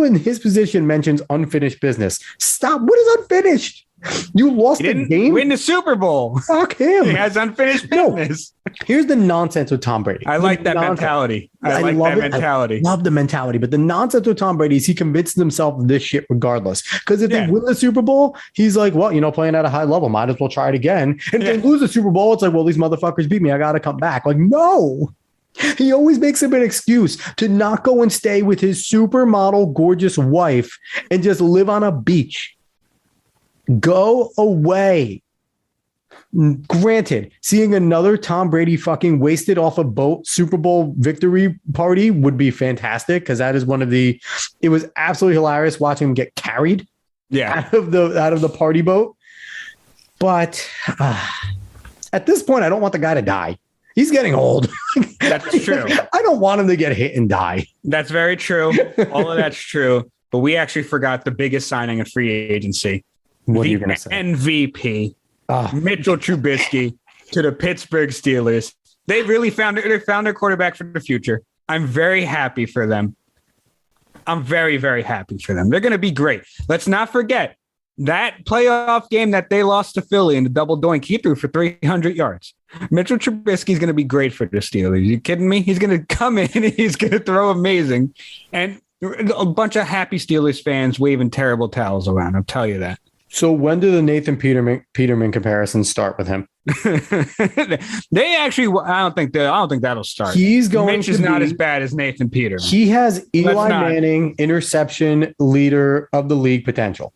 in his position mentions unfinished business? Stop. What is unfinished? You lost the game. Win the Super Bowl. Fuck him. He has unfinished business. No. Here's the nonsense with Tom Brady. I like that mentality. I like that mentality. I love the mentality. But the nonsense with Tom Brady is he convinces himself of this shit regardless. Because if they win the Super Bowl, he's like, well, playing at a high level, might as well try it again. And if they lose the Super Bowl, it's like, well, these motherfuckers beat me. I got to come back. Like, no. He always makes up an excuse to not go and stay with his supermodel, gorgeous wife and just live on a beach. Go away. Granted, seeing another Tom Brady fucking wasted off a boat Super Bowl victory party would be fantastic, because that is it was absolutely hilarious watching him get carried out of the party boat. But at this point, I don't want the guy to die. He's getting old. That's true. I don't want him to get hit and die. That's very true. All of that's true. But we actually forgot the biggest signing of free agency. What are you going to say? MVP, Mitchell Trubisky to the Pittsburgh Steelers. They really found their quarterback for the future. I'm very happy for them. I'm very, very happy for them. They're going to be great. Let's not forget that playoff game that they lost to Philly in the double doink. He threw for 300 yards. Mitchell Trubisky is going to be great for the Steelers. Are you kidding me? He's going to come in and he's going to throw amazing. And a bunch of happy Steelers fans waving terrible towels around. I'll tell you that. So when do the Nathan Peterman comparisons start with him? They actually, I don't think that'll start. Mitch is not as bad as Nathan Peterman. He has Eli Manning interception leader of the league potential.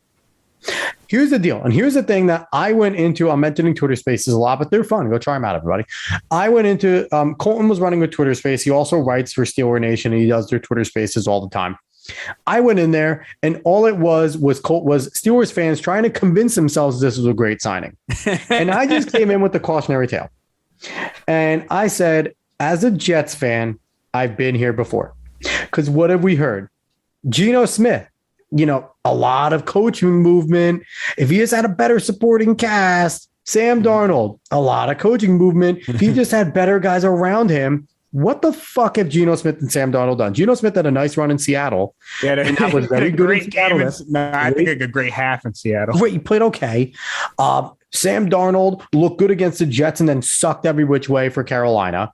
Here's the deal. And here's the thing that I went into. I'm mentioning Twitter Spaces a lot, but they're fun. Go try them out, everybody. I went into Colton was running a Twitter Space. He also writes for Steeler Nation, and he does their Twitter Spaces all the time. I went in there, and all it was Steelers fans trying to convince themselves this was a great signing. And I just came in with the cautionary tale. And I said, as a Jets fan, I've been here before. Because what have we heard? Geno Smith, a lot of coaching movement. If he just had a better supporting cast, Sam Darnold, a lot of coaching movement. If he just had better guys around him. What the fuck have Geno Smith and Sam Darnold done? Geno Smith had a nice run in Seattle. Yeah, and that was very good in Seattle. I think a great half in Seattle. Great, he played okay. Sam Darnold looked good against the Jets and then sucked every which way for Carolina.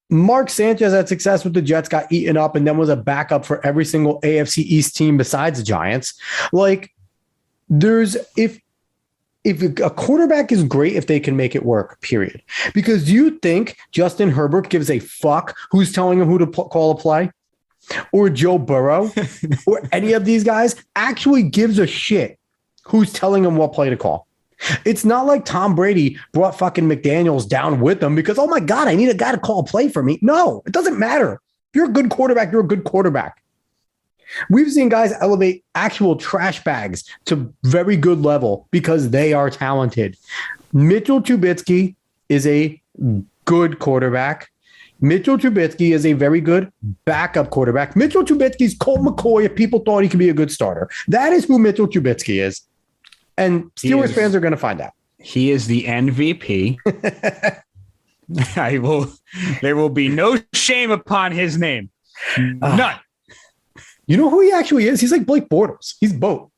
Mark Sanchez had success with the Jets, got eaten up, and then was a backup for every single AFC East team besides the Giants. Like, if a quarterback is great if they can make it work, period. Because you think Justin Herbert gives a fuck who's telling him who to call a play? Or Joe Burrow? Or any of these guys actually gives a shit who's telling him what play to call? It's not like Tom Brady brought fucking McDaniels down with them because, oh my God, I need a guy to call a play for me. No, it doesn't matter. If you're a good quarterback, you're a good quarterback. We've seen guys elevate actual trash bags to very good level because they are talented. Mitchell Trubisky is a good quarterback. Mitchell Trubisky is a very good backup quarterback. Mitchell Trubisky's Colt McCoy if people thought he could be a good starter. That is who Mitchell Trubisky is. And Steelers fans are going to find out. He is the MVP. There will be no shame upon his name. None. You know who he actually is? He's like Blake Bortles. He's boat.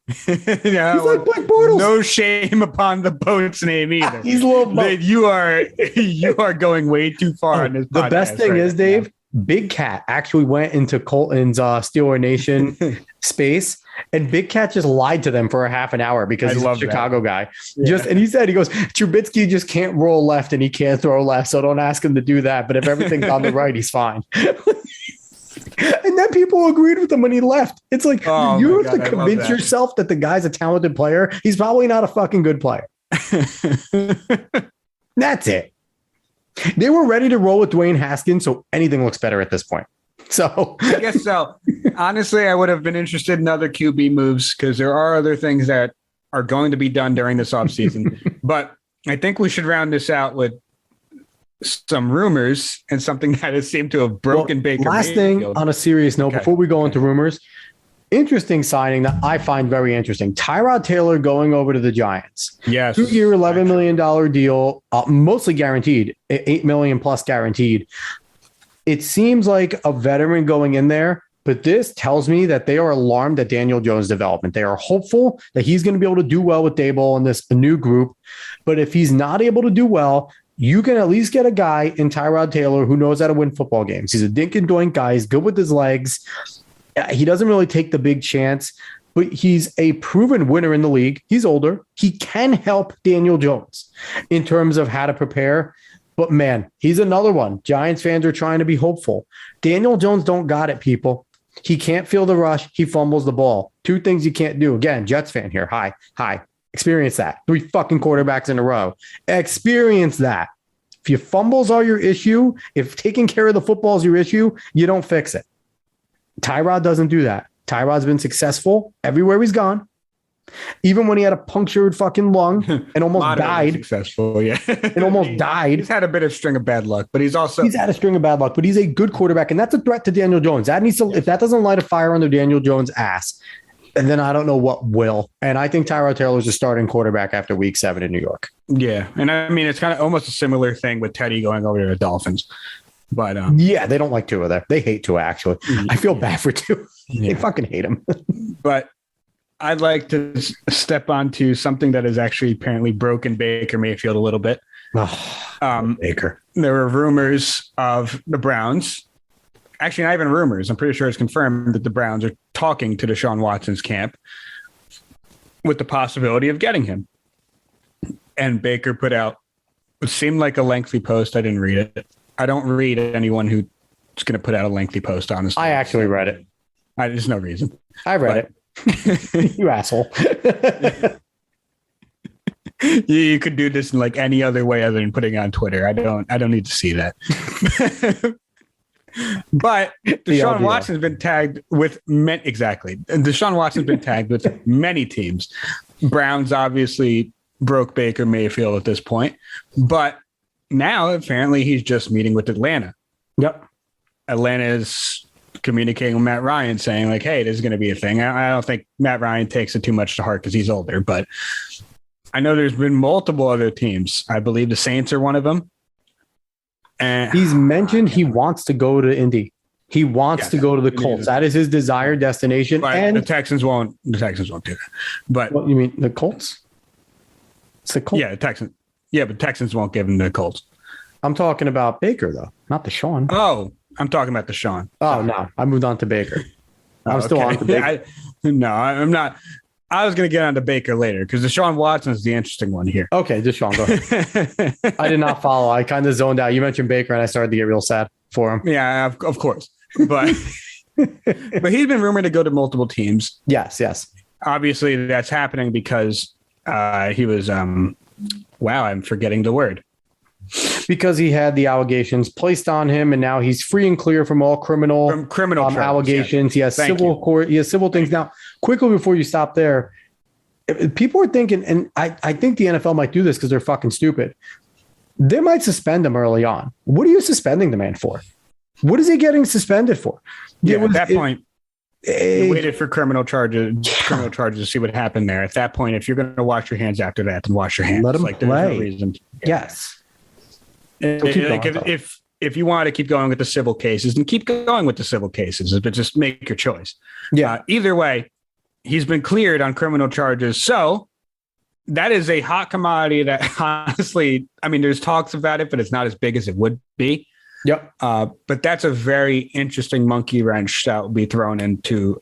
He's like Blake Bortles. No shame upon the boat's name either. He's a little boat. You are going way too far on this podcast. The best thing is, Dave, Big Cat actually went into Colton's Steeler Nation space, and Big Cat just lied to them for a half an hour because he's a Chicago guy. Yeah. And he goes, Trubisky just can't roll left and he can't throw left, so don't ask him to do that. But if everything's on the right, he's fine. And then people agreed with him when he left. It's like, you have to convince yourself that the guy's a talented player. He's probably not a fucking good player. That's it. They were ready to roll with Dwayne Haskins, so anything looks better at this point. So I guess so. Honestly, I would have been interested in other QB moves because there are other things that are going to be done during this offseason. But I think we should round this out with some rumors and something that has seemed to have broken Baker Last Mayfield. thing on a serious note, before we go into rumors, interesting signing that I find very interesting. Tyrod Taylor going over to the Giants. Yes. 2-year, $11 million deal, mostly guaranteed, $8 million plus guaranteed. It seems like a veteran going in there, but this tells me that they are alarmed at Daniel Jones' development. They are hopeful that he's going to be able to do well with Daboll and this new group. But if he's not able to do well, you can at least get a guy in Tyrod Taylor who knows how to win football games. He's a dink and doink guy. He's good with his legs. He doesn't really take the big chance, but he's a proven winner in the league. He's older. He can help Daniel Jones in terms of how to prepare. But man, he's another one. Giants fans are trying to be hopeful. Daniel Jones don't got it, people. He can't feel the rush. He fumbles the ball. Two things you can't do. Again, Jets fan here. Hi. Experience that. 3 fucking quarterbacks in a row. Experience that. If your fumbles are your issue, if taking care of the football is your issue, you don't fix it. Tyrod doesn't do that. Tyrod's been successful everywhere he's gone. Even when he had a punctured fucking lung and almost died. Successful, yeah. And almost died. He's had a bit of string of bad luck, but he's had a string of bad luck, but he's a good quarterback, and that's a threat to Daniel Jones. That needs to, if that doesn't light a fire under Daniel Jones' ass, and then I don't know what will. And I think Tyrod Taylor is a starting quarterback after week 7 in New York. Yeah. And I mean, it's kind of almost a similar thing with Teddy going over to the Dolphins. But yeah, they don't like Tua there. They hate Tua, actually. I feel bad for Tua. They fucking hate him. But I'd like to step onto something that has actually apparently broken Baker Mayfield a little bit. Baker. There were rumors of the Browns. Actually, not even rumors. I'm pretty sure it's confirmed that the Browns are talking to Deshaun Watson's camp with the possibility of getting him. And Baker put out what seemed like a lengthy post. I didn't read it. I don't read anyone who's going to put out a lengthy post, honestly. I actually read it. There's no reason. I read it. You asshole. You could do this in like any other way other than putting it on Twitter. I don't need to see that. But Deshaun Watson's been tagged with exactly. Deshaun Watson's been tagged with many teams. Browns obviously broke Baker Mayfield at this point, but now apparently he's just meeting with Atlanta. Yep. Atlanta is communicating with Matt Ryan saying like, hey, this is going to be a thing. I don't think Matt Ryan takes it too much to heart because he's older, but I know there's been multiple other teams. I believe the Saints are one of them. And he's mentioned he wants to go to Indy. He wants to go to the Colts. That is his desired destination. But and the Texans won't do that. But what you mean the Colts? It's the Colts. Yeah, the Texans. Yeah, but Texans won't give him the Colts. I'm talking about Baker though, not Deshaun. Oh, I'm talking about Deshaun. Oh no, I moved on to Baker. I'm still on to Baker. I'm not. I was going to get on to Baker later because Deshaun Watson is the interesting one here. Okay, Deshaun, go ahead. I did not follow. I kind of zoned out. You mentioned Baker, and I started to get real sad for him. Yeah, of course. But but he's been rumored to go to multiple teams. Yes. Obviously, that's happening because he was. Wow, I'm forgetting the word. Because he had the allegations placed on him, and now he's free and clear from all criminal charges, allegations. Yeah. He has civil court. He has civil things. Now, quickly before you stop there, people are thinking, and I think the NFL might do this because they're fucking stupid. They might suspend him early on. What are you suspending the man for? What is he getting suspended for? Yeah, at that point, you waited for criminal charges to see what happened there. At that point, if you're going to wash your hands after that, then wash your hands. Let him play. There's no reason. Yes. If you want to keep going with the civil cases, then keep going with the civil cases, but just make your choice. Yeah. Either way, he's been cleared on criminal charges. So that is a hot commodity that honestly, I mean, there's talks about it, but it's not as big as it would be. Yep. But that's a very interesting monkey wrench that will be thrown into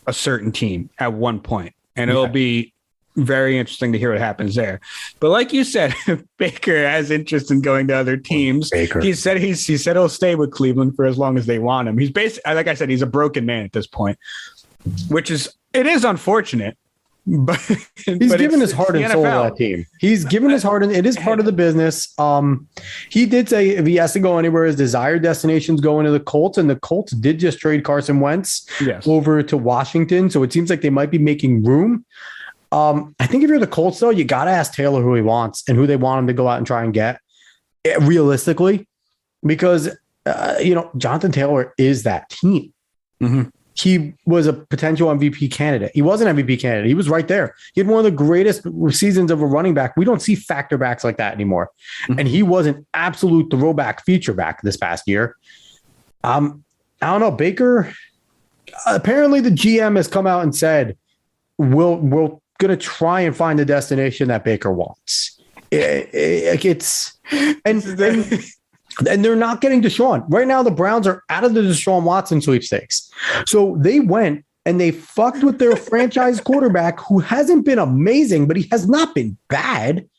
a certain team at one point. And it'll be very interesting to hear what happens there. But like you said, Baker has interest in going to other teams. He said he'll stay with Cleveland for as long as they want him. He's basically, like I said, he's a broken man at this point, it is unfortunate. But he's given his heart and soul to that team. He's given his heart, and it is part of the business. He did say if he has to go anywhere, his desired destinations going to the Colts, and the Colts did just trade Carson Wentz over to Washington. So it seems like they might be making room. I think if you're the Colts, though, you got to ask Taylor who he wants and who they want him to go out and try and get. realistically, because, Jonathan Taylor is that team. Mm-hmm. He was a potential MVP candidate. He was an MVP candidate. He was right there. He had one of the greatest seasons of a running back. We don't see factor backs like that anymore. Mm-hmm. And he was an absolute throwback feature back this past year. I don't know. Baker, apparently the GM has come out and said, we're going to try and find the destination that Baker wants. And they're not getting Deshaun. Right now, the Browns are out of the Deshaun Watson sweepstakes. So they went and they fucked with their franchise quarterback, who hasn't been amazing, but he has not been bad.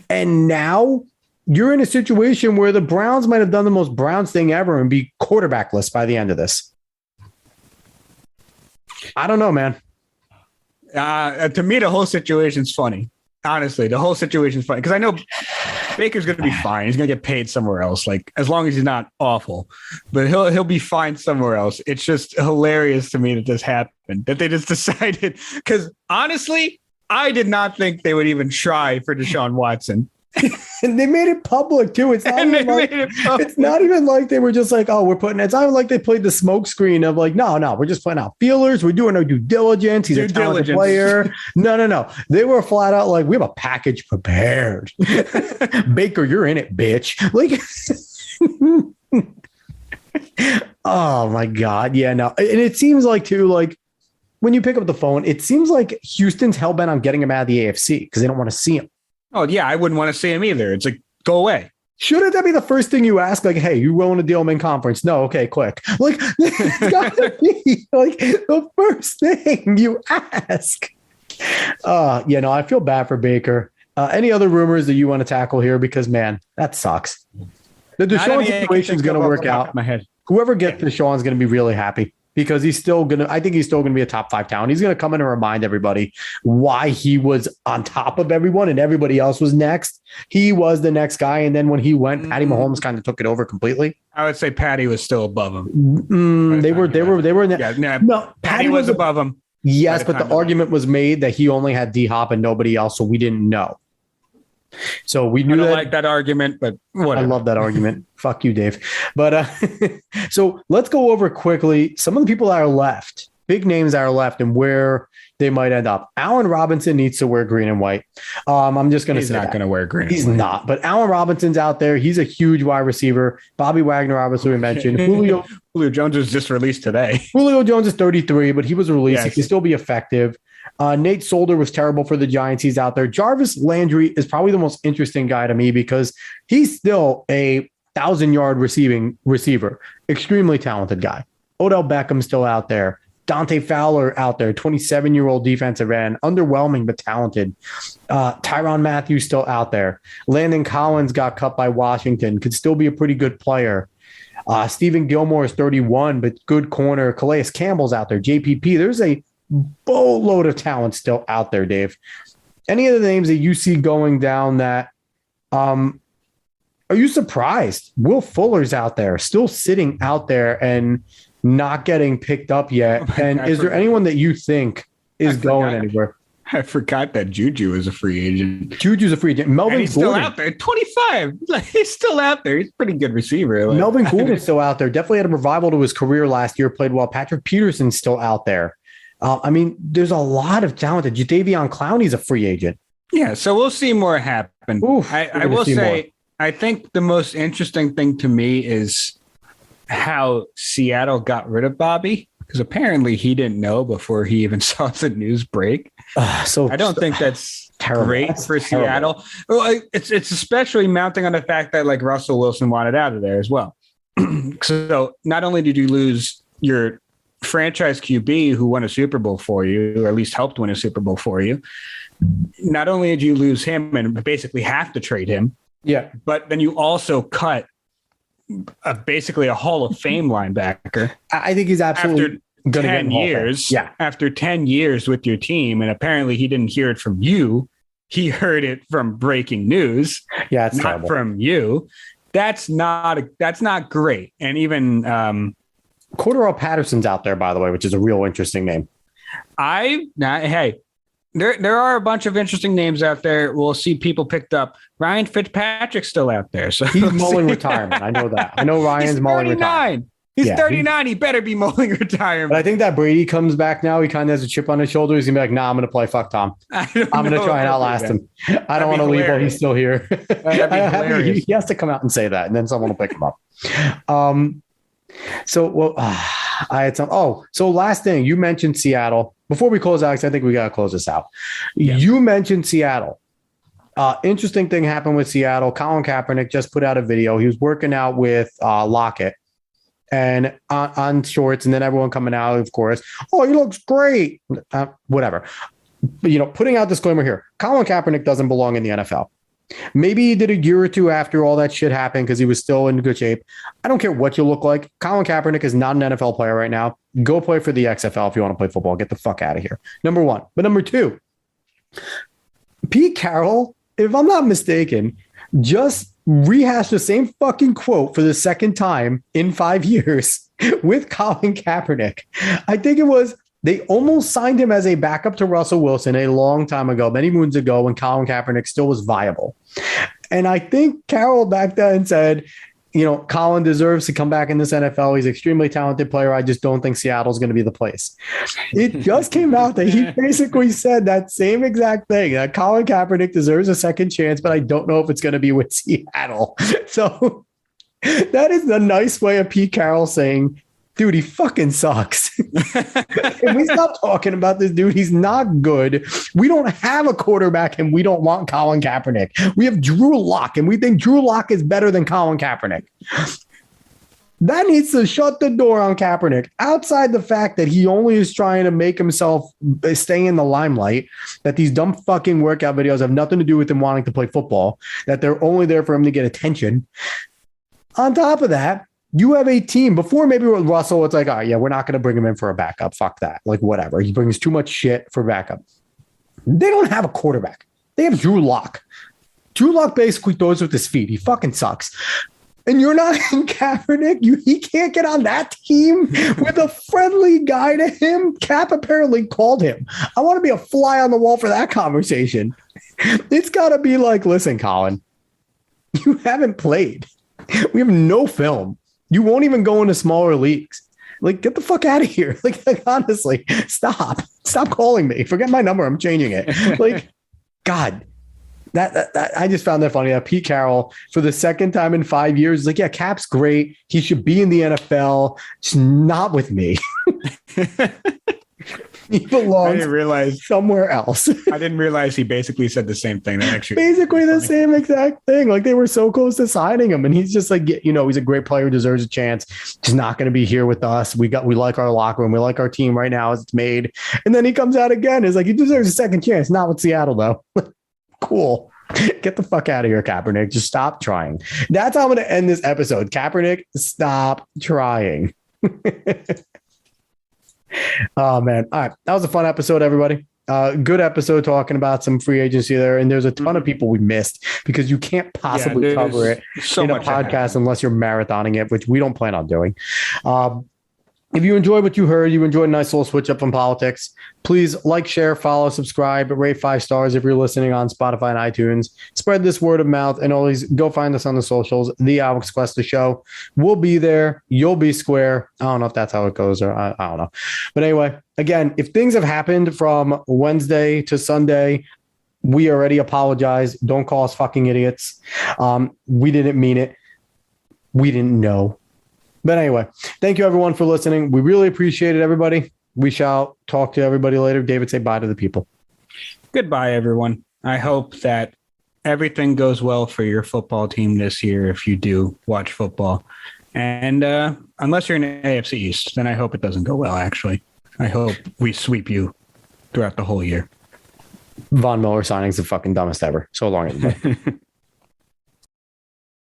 And now you're in a situation where the Browns might have done the most Browns thing ever and be quarterbackless by the end of this. I don't know, man. To me, the whole situation's funny. Honestly, the whole situation's funny because I know Baker's going to be fine. He's going to get paid somewhere else, like as long as he's not awful. But he'll be fine somewhere else. It's just hilarious to me that this happened, that they just decided. Because honestly, I did not think they would even try for Deshaun Watson. And they made it public too. It's not even like they were just like, oh, we're putting. It's not even like they played the smoke screen of like, no, we're just putting out feelers. We're doing our due diligence. He's a talented player. No. They were flat out like, we have a package prepared. Baker, you're in it, bitch. Like, oh my God. Yeah, no. And it seems like too, like when you pick up the phone, it seems like Houston's hell-bent on getting him out of the AFC because they don't want to see him. Oh, yeah, I wouldn't want to see him either. It's like, go away. Shouldn't that be the first thing you ask? Like, hey, you willing to deal him in conference? No, okay, click. Like, it's got to be like the first thing you ask. I feel bad for Baker. Any other rumors that you want to tackle here? Because, man, that sucks. The Deshaun situation is going to work out. Whoever gets Deshaun is going to be really happy. Because he's still going to be a top 5 talent. He's going to come in and remind everybody why he was on top of everyone and everybody else was next. He was the next guy. And then when he went, Patty Mahomes kind of took it over completely. I would say Patty was still above him. They were. No, Patty was above him. Yes, but the argument was made that he only had D-Hop and nobody else. So we didn't know. So we knew like that argument, but whatever. I love that argument. Fuck you, Dave. But so let's go over quickly some of the people that are left, big names that are left, and where they might end up. Allen Robinson needs to wear green and white. I'm just going to say he's not going to wear green. He's not. But Allen Robinson's out there. He's a huge wide receiver. Bobby Wagner, obviously, we mentioned. Julio Jones was just released today. Julio Jones is 33, but he was released. Yes. He can still be effective. Nate Solder was terrible for the Giants. He's out there. Jarvis Landry is probably the most interesting guy to me because he's still a 1,000-yard receiving receiver. Extremely talented guy. Odell Beckham's still out there. Dante Fowler out there, 27-year-old defensive end, underwhelming but talented. Tyrann Mathieu still out there. Landon Collins got cut by Washington, could still be a pretty good player. Stephen Gilmore is 31, but good corner. Calais Campbell's out there. JPP. There's a boatload of talent still out there, Dave. Any of the names that you see going down that are you surprised? Will Fuller's out there, still sitting out there and not getting picked up yet. And is there anyone that you think is going anywhere? I forgot that Juju is a free agent. Juju's a free agent. Melvin Gordon still out there, 25. He's still out there. He's a pretty good receiver. Melvin Gordon's still out there. Definitely had a revival to his career last year. Played well. Patrick Peterson's still out there. There's a lot of talent. Jadeveon Clowney's a free agent. Yeah, so we'll see more happen. I will say, I think the most interesting thing to me is how Seattle got rid of Bobby, because apparently he didn't know before he even saw the news break. So I don't think that's great for Seattle. Well, it's especially mounting on the fact that like Russell Wilson wanted out of there as well. So not only did you lose your franchise QB who won a Super Bowl for you, or at least helped win a Super Bowl for you, not only did you lose him and basically have to trade him, but then you also cut basically a Hall of Fame linebacker. I think he's absolutely after 10 years. Yeah, after 10 years with your team, and apparently he didn't hear it from you. He heard it from breaking news. Yeah, it's not terrible. From you. That's not great. And even Cordarrelle Patterson's out there, by the way, which is a real interesting name. Hey, there are a bunch of interesting names out there. We'll see people picked up. Ryan Fitzpatrick's still out there. So he's mulling retirement. I know that. I know Ryan's mulling retirement. He's 39. He better be mulling retirement. But I think that Brady comes back now. He kind of has a chip on his shoulder. He's going to be like, nah, I'm going to play. Fuck Tom. I'm going to try and outlast him. I don't want to leave while he's still here. He has to come out and say that, and then someone will pick him up. So last thing, you mentioned Seattle. Before we close out, I think we got to close this out. Yeah. You mentioned Seattle. Interesting thing happened with Seattle. Colin Kaepernick just put out a video. He was working out with Lockett and on shorts, and then everyone coming out, of course. Oh, he looks great. Whatever. But, putting out disclaimer here. Colin Kaepernick doesn't belong in the NFL. Maybe he did a year or two after all that shit happened because he was still in good shape. I don't care what you look like. Colin Kaepernick is not an NFL player right now. Go play for the XFL if you want to play football. Get the fuck out of here. Number one. But number two, Pete Carroll, if I'm not mistaken, just rehashed the same fucking quote for the second time in 5 years with Colin Kaepernick. I think it was they almost signed him as a backup to Russell Wilson a long time ago, many moons ago, when Colin Kaepernick still was viable. And I think Carroll back then said, Colin deserves to come back in this NFL. He's an extremely talented player. I just don't think Seattle's going to be the place. It just came out that he basically said that same exact thing, that Colin Kaepernick deserves a second chance, but I don't know if it's going to be with Seattle. So that is the nice way of Pete Carroll saying, dude, he fucking sucks. Can we stop talking about this dude? He's not good. We don't have a quarterback, and we don't want Colin Kaepernick. We have Drew Lock, and we think Drew Lock is better than Colin Kaepernick. That needs to shut the door on Kaepernick. Outside the fact that he only is trying to make himself stay in the limelight, that these dumb fucking workout videos have nothing to do with him wanting to play football, that they're only there for him to get attention. On top of that, you have a team. Before, maybe with Russell, it's like, oh, yeah, we're not going to bring him in for a backup. Fuck that. Like, whatever. He brings too much shit for backup. They don't have a quarterback. They have Drew Lock. Drew Lock basically throws with his feet. He fucking sucks. And you're not in Kaepernick. He can't get on that team with a friendly guy to him. Cap apparently called him. I want to be a fly on the wall for that conversation. It's got to be like, listen, Colin, you haven't played. We have no film. You won't even go into smaller leagues. Like, get the fuck out of here. Like honestly, stop calling me. Forget my number. I'm changing it. Like, God, that I just found that funny. That Pete Carroll, for the second time in 5 years, is like, yeah, Cap's great. He should be in the NFL. Just not with me. He belongs somewhere else. I didn't realize he basically said the same thing. Basically the same exact thing. Like, they were so close to signing him, and he's just like, he's a great player, deserves a chance. Just not going to be here with us. We like our locker room. We like our team right now as it's made. And then he comes out again. Is like, he deserves a second chance. Not with Seattle though. Cool. Get the fuck out of here, Kaepernick. Just stop trying. That's how I'm going to end this episode. Kaepernick, stop trying. Oh, man. All right. That was a fun episode, everybody. Good episode talking about some free agency there. And there's a ton of people we missed because you can't possibly cover it in a podcast unless you're marathoning it, which we don't plan on doing. If you enjoyed what you heard, you enjoyed a nice little switch up from politics, please like, share, follow, subscribe, rate 5 stars if you're listening on Spotify and iTunes. Spread this word of mouth, and always go find us on the socials, The Alex Cuesta Show. We'll be there. You'll be square. I don't know if that's how it goes, or I don't know. But anyway, again, if things have happened from Wednesday to Sunday, we already apologize. Don't call us fucking idiots. We didn't mean it. We didn't know. But anyway, thank you, everyone, for listening. We really appreciate it, everybody. We shall talk to everybody later. David, say bye to the people. Goodbye, everyone. I hope that everything goes well for your football team this year if you do watch football. And unless you're in the AFC East, then I hope it doesn't go well, actually. I hope we sweep you throughout the whole year. Von Miller signing's the fucking dumbest ever. So long, everybody.